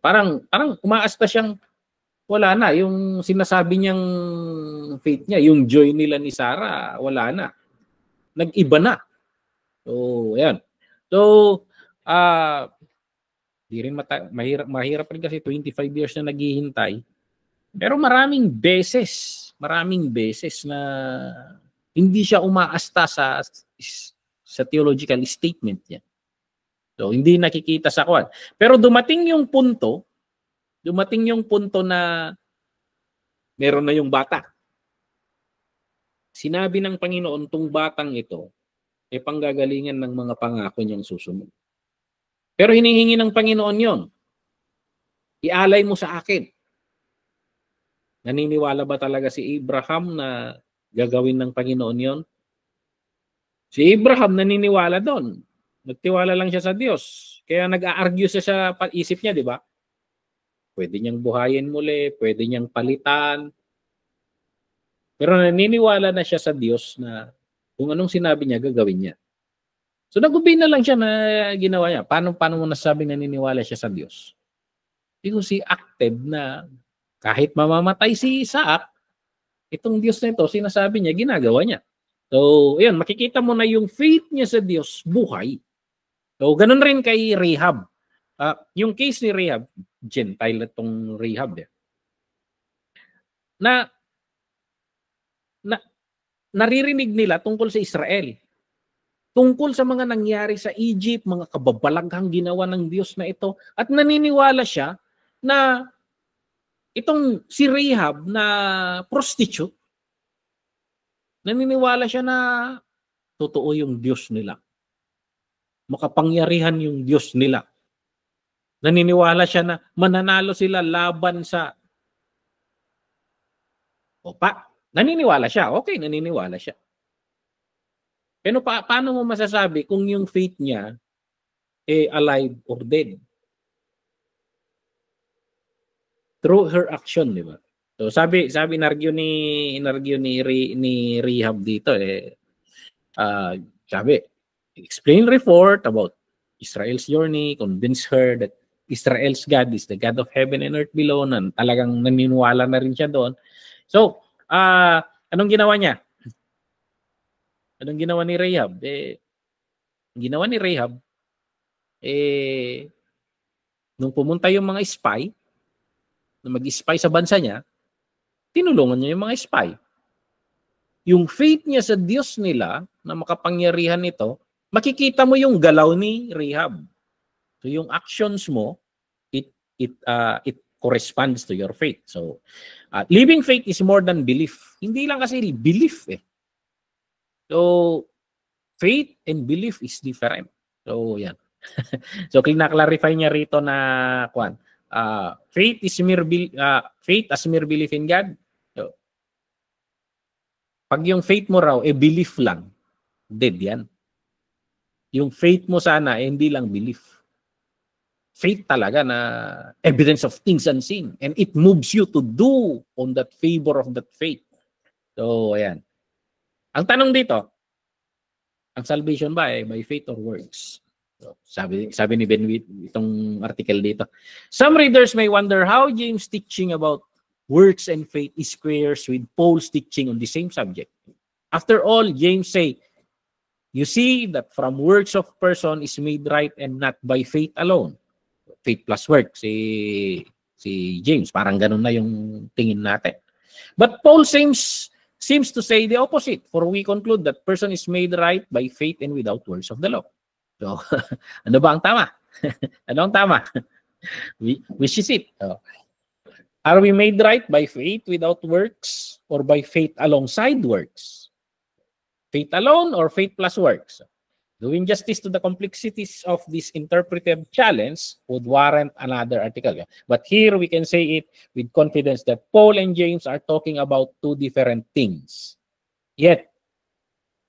Parang umaasta siyang wala na. Yung sinasabi niyang faith niya, yung joy nila ni Sarah, wala na. Nag-iba na. So, ayan. So, di rin mahirap rin kasi 25 years na naghihintay. Pero maraming beses na hindi siya umaasta sa theological statement niya. So, hindi nakikita sa kwan. Pero dumating yung punto na meron na yung bata. Sinabi ng Panginoon, tong batang ito, panggagalingan ng mga pangako niyang susunod. Pero hinihingi ng Panginoon yon. Ialay mo sa akin. Naniniwala ba talaga si Abraham na gagawin ng Panginoon yon? Si Abraham naniniwala doon. Nagtiwala lang siya sa Diyos. Kaya nag-a-argue siya sa isip niya, di ba? Pwede niyang buhayin muli, pwede niyang palitan. Pero naniniwala na siya sa Diyos na kung anong sinabi niya, gagawin niya. So nagubi na lang siya na ginawa niya. Paano mo nasabing naniniwala siya sa Diyos? Because he acted na kahit mamamatay si Isaac, itong Diyos na ito, sinasabi niya, ginagawa niya. So, ayan, makikita mo na yung faith niya sa Diyos, buhay. So, ganun rin kay Rahab. Yung case ni Rahab, Gentile itong Rahab. Naririnig nila tungkol sa Israel. Tungkol sa mga nangyari sa Egypt, mga kababalaghang ginawa ng Diyos na ito. At naniniwala siya na itong si Rahab na prostitute, naniniwala siya na totoo yung Diyos nila. Makapangyarihan yung Diyos nila. Naniniwala siya na mananalo sila laban sa naniniwala siya. Okay, naniniwala siya. Pero paano mo masasabi kung yung faith niya alive or dead? Through her action, di ba? So sabi inargue ni Rahab dito sabi explain report about Israel's journey, convince her that Israel's God is the God of heaven and earth below, na talagang naniniwala na rin siya doon. So, anong ginawa niya? Anong ginawa ni Rahab? Ginawa ni Rahab, nung pumunta yung mga spy, na mag-spy sa bansa niya, tinulungan niya yung mga spy. Yung faith niya sa Diyos nila, na makapangyarihan nito, makikita mo yung galaw ni Rahab. So yung actions mo, it corresponds to your faith. So living faith is more than belief. Hindi lang kasi belief So faith and belief is different. So yan. So kina-clarify niya rito na faith as mere belief in God. So, pag yung faith mo raw belief lang, dead yan. Yung faith mo sana hindi lang belief. Faith talaga na evidence of things unseen, and it moves you to do on that favor of that faith. So ayan. Ang tanong dito, ang salvation ba by faith or works? So, sabi ni Benwitt itong article dito. Some readers may wonder how James' teaching about works and faith squares with Paul's teaching on the same subject. After all, James say, you see that from works of person is made right and not by faith alone. Faith plus work, si James, parang ganun na yung tingin natin. But Paul seems to say the opposite, for we conclude that person is made right by faith and without works of the law. So, ano ba ang tama? Ano ang tama? Which is it? Are we made right by faith without works or by faith alongside works? Faith alone or faith plus works? Doing justice to the complexities of this interpretive challenge would warrant another article. But here we can say it with confidence that Paul and James are talking about two different things. Yet,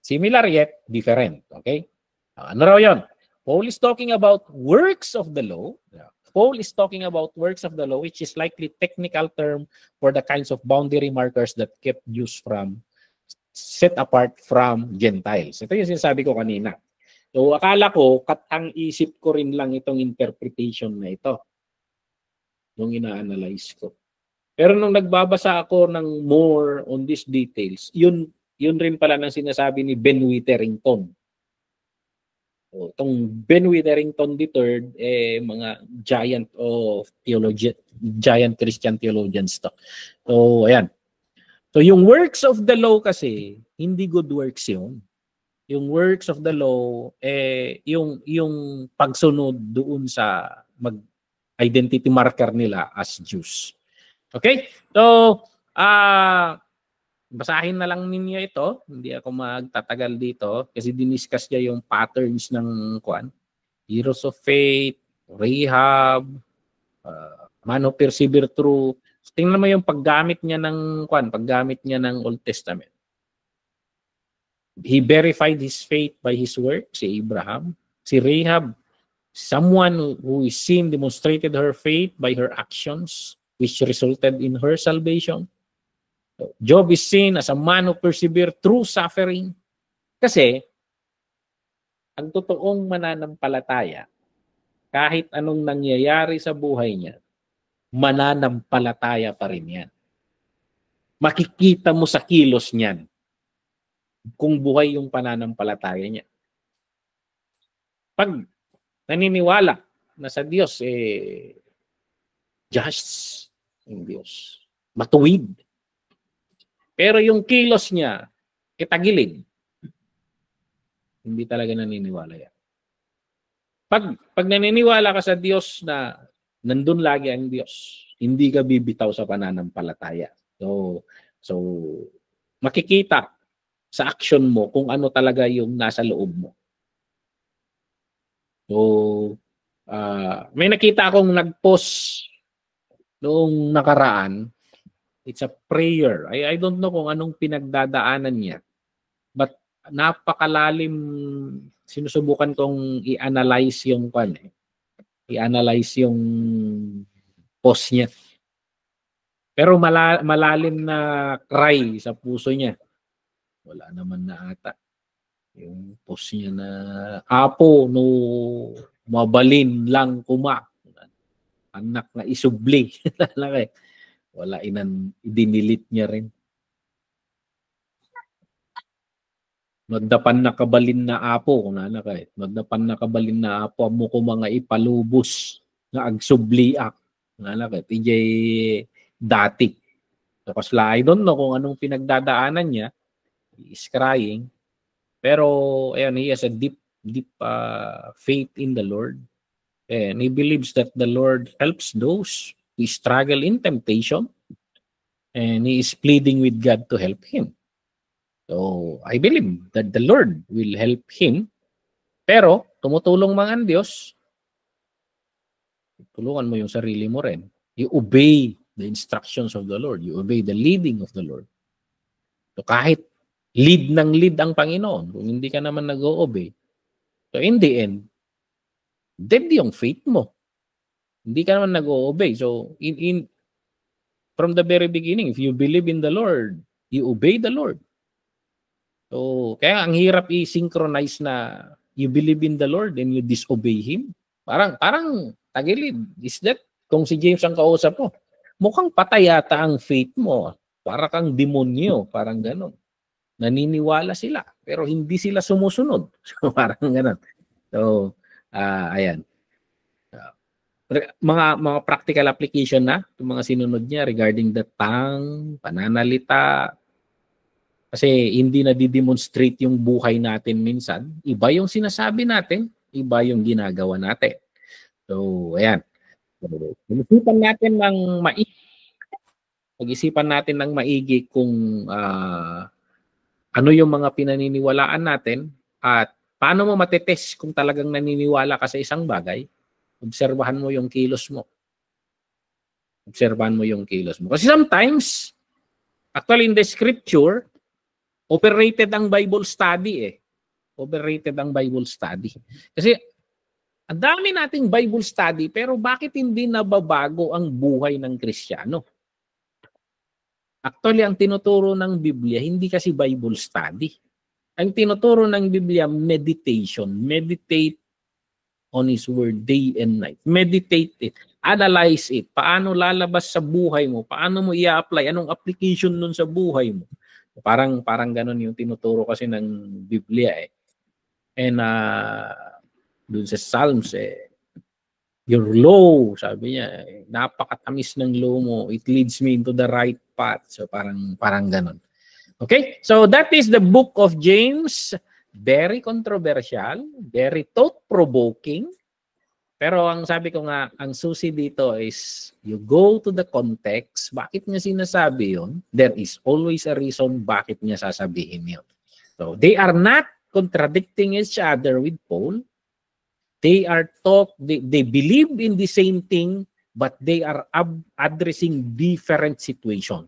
similar yet different. Okay? Ano raw yun? Paul is talking about works of the law. Paul is talking about works of the law, which is likely technical term for the kinds of boundary markers that kept Jews from set apart from Gentiles. Ito yung sinasabi ko kanina. So, akala ko, katang-isip ko rin lang itong interpretation na ito. Nung ina-analyze ko. Pero nung nagbabasa ako ng more on these details, yun rin pala ng sinasabi ni Ben Witherington. So, itong Ben Witherington III, mga giant of theology, giant Christian theologians to. So, ayan. So, yung works of the law kasi, hindi good works yun. Yung works of the law, yung pagsunod doon sa identity marker nila as Jews. Okay? So, basahin na lang ninyo ito. Hindi ako magtatagal dito kasi diniscuss niya yung patterns ng heroes of faith, Rahab, man who persevere through. Tingnan mo yung paggamit niya ng Old Testament. He verified his faith by his work, si Abraham. Si Rahab, someone who is seen demonstrated her faith by her actions, which resulted in her salvation. So, Job is seen as a man who persevered through suffering. Kasi, ang totoong mananampalataya, kahit anong nangyayari sa buhay niya, mananampalataya pa rin yan. Makikita mo sa kilos niyan kung buhay yung pananampalataya niya. Pag naniniwala na sa Diyos, just yung Diyos. Matuwid. Pero yung kilos niya, tagilid. Hindi talaga naniniwala yan. Pag naniniwala ka sa Diyos na nandun lagi ang Diyos, hindi ka bibitaw sa pananampalataya. So makikita sa action mo kung ano talaga yung nasa loob mo. So, may nakita akong nag-post noong nakaraan. It's a prayer. I don't know kung anong pinagdadaanan niya. But napakalalim, sinusubukan kong i-analyze yung i-analyze yung post niya. Pero malalim na cry sa puso niya. Wala naman na ata. Yung post niya na apo no mabalin lang kuma. Anak na isubli. Wala idinilit niya rin. Magdapan na kabalin na apo. Magdapan na kabalin na apo. Amo ko mga ipalubos na agsubliak. TJ dati. So, I don't know kung anong pinagdadaanan niya. He is crying. Pero, ayan, he has a deep faith in the Lord. And he believes that the Lord helps those who struggle in temptation. And he is pleading with God to help him. So, I believe that the Lord will help him. Pero, tumutulong man ang Diyos, tulungan mo yung sarili mo rin. You obey the instructions of the Lord. You obey the leading of the Lord. So kahit lead ng lead ang Panginoon, kung hindi ka naman nag-o-obey, so in the end, dead yung faith mo. Hindi ka naman nag-o-obey. So from the very beginning, if you believe in the Lord, you obey the Lord. So kaya ang hirap i-synchronize na you believe in the Lord and you disobey Him. Parang tagilid. Is that kung si James ang kausap mo? Mukhang patay yata ang faith mo. Para kang demonyo, parang gano'n. Naniniwala sila, pero hindi sila sumusunod. So, parang gano'n. So, ayan. Mga practical application na, itong mga sinunod niya regarding the tongue, pananalita. Kasi hindi na di-demonstrate yung buhay natin minsan. Iba yung sinasabi natin, iba yung ginagawa natin. So, ayan. Pag-isipan natin ng maigi kung ano yung mga pinaniniwalaan natin at paano mo matetest kung talagang naniniwala ka sa isang bagay. Obserbahan mo yung kilos mo. Obserbahan mo yung kilos mo. Kasi sometimes, actually in the scripture, overrated ang Bible study eh. Overrated ang Bible study. Kasi ang dami nating Bible study pero bakit hindi nababago ang buhay ng Kristiyano? Actually, ang tinuturo ng Biblia, hindi kasi Bible study. Ang tinuturo ng Biblia, meditation. Meditate on His Word day and night. Meditate it. Analyze it. Paano lalabas sa buhay mo? Paano mo i-apply? Anong application nun sa buhay mo? Parang ganun yung tinuturo kasi ng Biblia eh. And dun sa Psalms your law, sabi niya, napakatamis ng law mo. It leads me into the right path. So parang ganun. Okay? So that is the book of James. Very controversial, very thought-provoking. Pero ang sabi ko nga, ang susi dito is you go to the context. Bakit niya sinasabi yun? There is always a reason bakit niya sasabihin yun. So they are not contradicting each other with Paul. They believe in the same thing, but they are addressing different situation.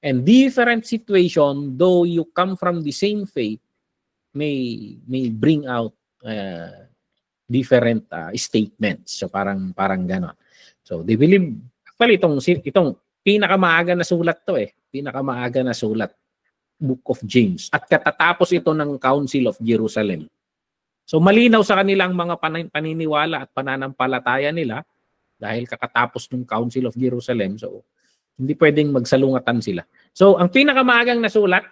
And different situation, though you come from the same faith, may bring out different statements. So parang gano'n. So they believe, actually itong pinakamaaga na sulat to eh. Pinakamaaga na sulat, Book of James. At katatapos ito ng Council of Jerusalem. So malinaw sa kanilang mga paniniwala at pananampalataya nila dahil kakatapos ng Council of Jerusalem. So hindi pwedeng magsalungatan sila. So ang pinakamaagang nasulat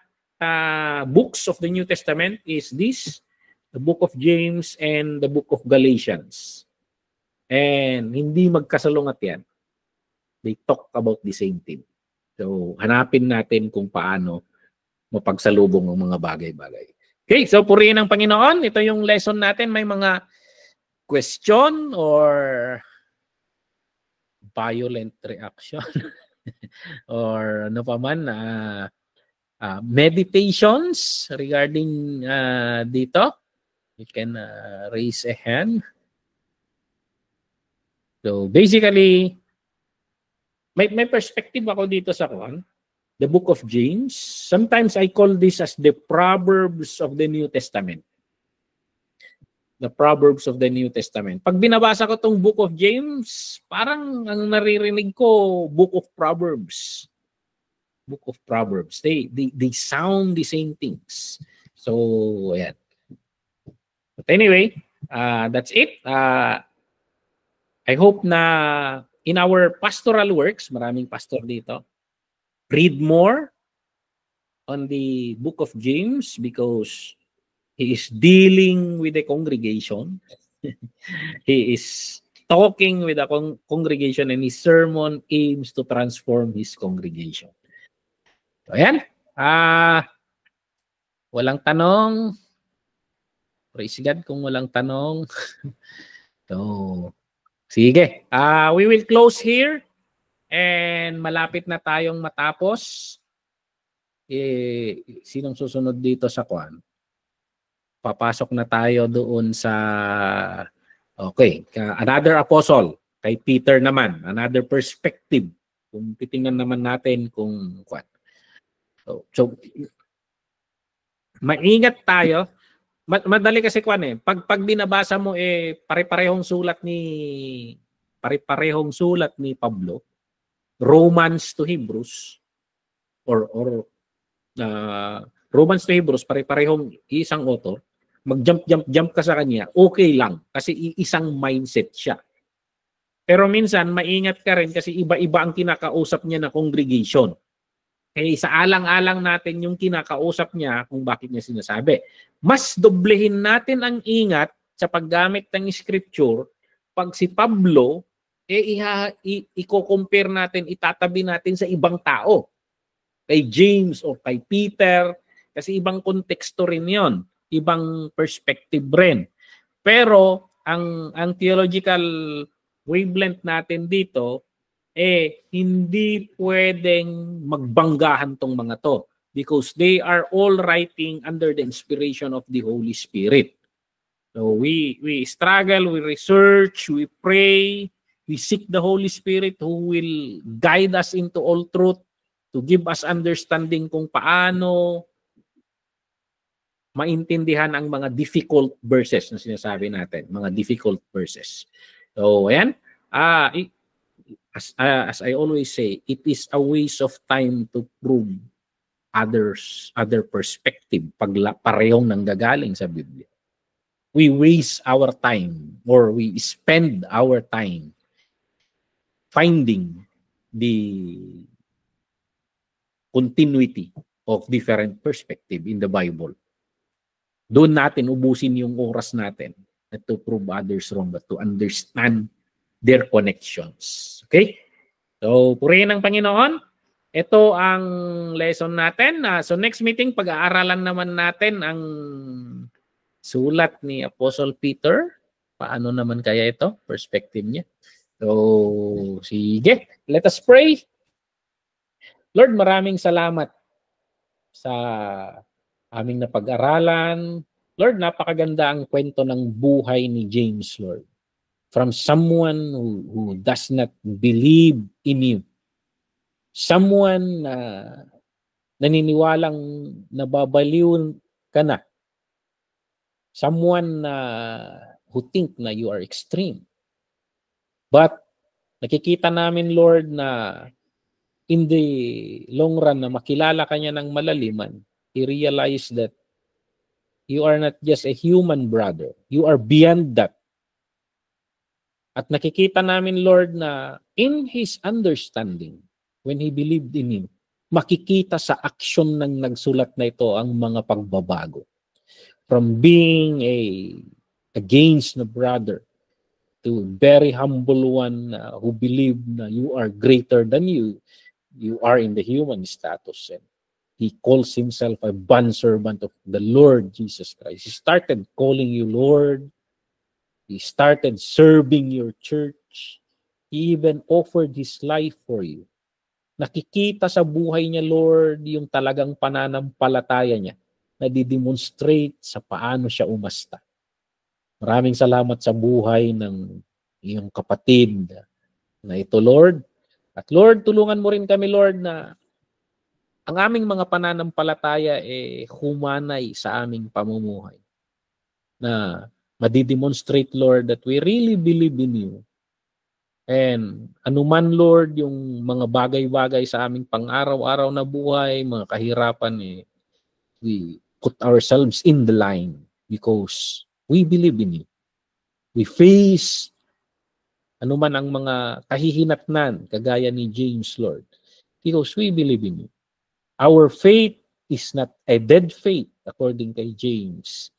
books of the New Testament is this, the Book of James and the Book of Galatians. And hindi magkasalungat yan. They talk about the same thing. So hanapin natin kung paano mapagsalubong ang mga bagay-bagay. Okay, so purihin ng Panginoon. Ito yung lesson natin. May mga question or violent reaction or ano pa man, meditations regarding dito. You can raise a hand. So basically, may perspective ako dito sa the Book of James. Sometimes I call this as the Proverbs of the New Testament. The Proverbs of the New Testament. Pag binabasa ko tong Book of James, parang ang naririnig ko, Book of Proverbs. Book of Proverbs. They sound the same things. So, ayan. But anyway, that's it. I hope na in our pastoral works, maraming pastor dito, read more on the Book of James because he is dealing with the congregation. He is talking with the congregation and his sermon aims to transform his congregation. So, ayan. Walang tanong. Praise God kung walang tanong. So, sige. We will close here. And malapit na tayong matapos. Sinong susunod dito sa kwan? papasok na tayo doon sa another apostle, kay Peter naman, another perspective. Kung titingnan naman natin kung what. So maingat tayo. Madali kasi pag binabasa mo pare-parehong sulat ni Pablo, Romans to Hebrews or Romans to Hebrews, pare-parehong isang author. Mag-jump ka sa kanya, okay lang kasi isang mindset siya. Pero minsan maingat ka rin kasi iba-iba ang kinakausap niya na congregation. Kaya isaalang-alang natin yung kinakausap niya kung bakit niya sinasabi. Mas doblehin natin ang ingat sa paggamit ng scripture pag si Pablo, i-compare natin, itatabi natin sa ibang tao. Kay James o kay Peter, kasi ibang konteksto rin yon, ibang perspective rin. Pero ang theological wavelength natin dito, hindi pwedeng magbanggahan tong mga to because they are all writing under the inspiration of the Holy Spirit. So we struggle, we research, we pray, we seek the Holy Spirit who will guide us into all truth, to give us understanding kung paano maintindihan ang mga difficult verses na sinasabi natin, mga difficult verses. So ayan, as I always say, it is a waste of time to prove other perspective pag parehong nanggagaling sa Biblia. We waste our time or we spend our time finding the continuity of different perspective in the Bible. Doon natin ubusin yung oras natin not to prove others wrong but to understand their connections. Okay? So, purihin ng Panginoon. Ito ang lesson natin. So, next meeting, pag-aaralan naman natin ang sulat ni Apostle Peter. Paano naman kaya ito? Perspective niya. So, sige. Let us pray. Lord, maraming salamat sa aming napag-aralan. Lord, napakaganda ang kwento ng buhay ni James, Lord. From someone who does not believe in you. Someone na naniniwalang nababaliw ka na. Someone who think na you are extreme. But nakikita namin, Lord, na in the long run na makilala ka niya ng malaliman, he realized that you are not just a human brother. You are beyond that. At nakikita namin, Lord, na in his understanding, when he believed in him, makikita sa aksyon ng nagsulat na ito ang mga pagbabago. From being against the brother to very humble one who believed na you are greater than you are in the human status. And he calls himself a bondservant of the Lord Jesus Christ. He started calling you Lord. He started serving your church. He even offered his life for you. Nakikita sa buhay niya, Lord, yung talagang pananampalataya niya na didemonstrate sa paano siya umasta. Maraming salamat sa buhay ng iyong kapatid na ito, Lord. At Lord, tulungan mo rin kami, Lord, na ang aming mga pananampalataya humanay sa aming pamumuhay. Na madidemonstrate, Lord, that we really believe in you. And anuman, Lord, yung mga bagay-bagay sa aming pang-araw-araw na buhay, mga kahirapan, we put ourselves in the line because we believe in you. We face anuman ang mga kahihinatnan, kagaya ni James, Lord, because we believe in you. Our faith is not a dead faith, according kay James.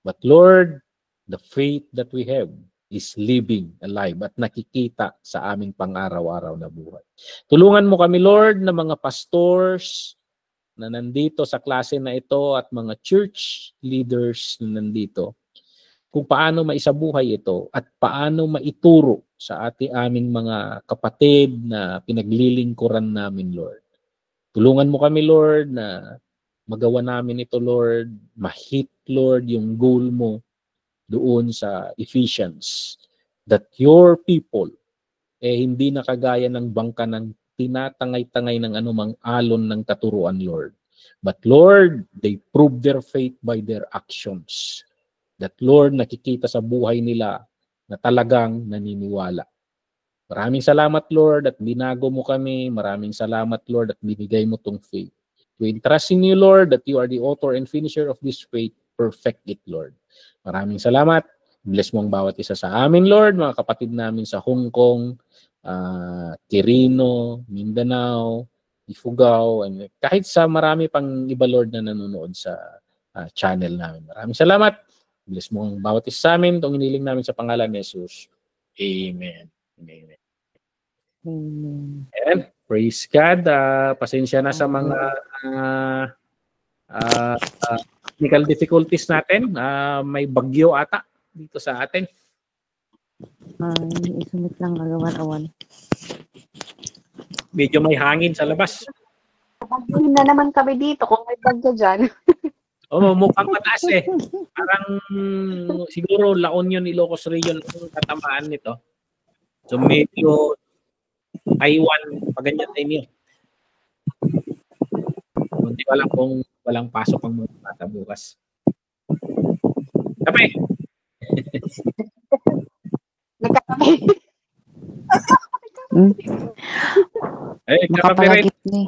But Lord, the faith that we have is living, alive, at nakikita sa aming pang-araw-araw na buhay. Tulungan mo kami, Lord, na mga pastors na nandito sa klase na ito at mga church leaders na nandito, kung paano maisabuhay ito at paano maituro sa aming mga kapatid na pinaglilingkuran namin, Lord. Tulungan mo kami, Lord, na magawa namin ito, Lord, ma-hit, Lord, yung goal mo doon sa Ephesians, that your people, hindi nakagaya ng bangka ng tinatangay-tangay ng anumang alon ng katuruan, Lord. But Lord, they prove their faith by their actions. That Lord, nakikita sa buhay nila na talagang naniniwala. Maraming salamat, Lord, at binago mo kami. Maraming salamat, Lord, at binigay mo tong faith. We entrust in you, Lord, that you are the author and finisher of this faith. Perfect it, Lord. Maraming salamat. Bless mo ang bawat isa sa amin, Lord, mga kapatid namin sa Hong Kong, Quirino, Mindanao, Ifugao, and kahit sa marami pang iba, Lord, na nanonood sa channel namin. Maraming salamat. Bless mo ang bawat isa sa amin. Itong hiniling namin sa pangalan ni Jesus. Amen. Amen. And praise God. Pasensya na sa mga technical difficulties natin. May bagyo ata dito sa atin. Isumit lang agawan-awan. Medyo may hangin sa labas. Hindi na naman kami dito kung may bagyo dyan. Mukhang mataas eh. Parang siguro La Union, Ilocos region ang katamaan nito. So medyo Taiwan, paganyan din yun. Hindi ko alam kung walang pasok ang mga bata bukas. Kape! Nagkakape. Kape rin. Makapalagip ni.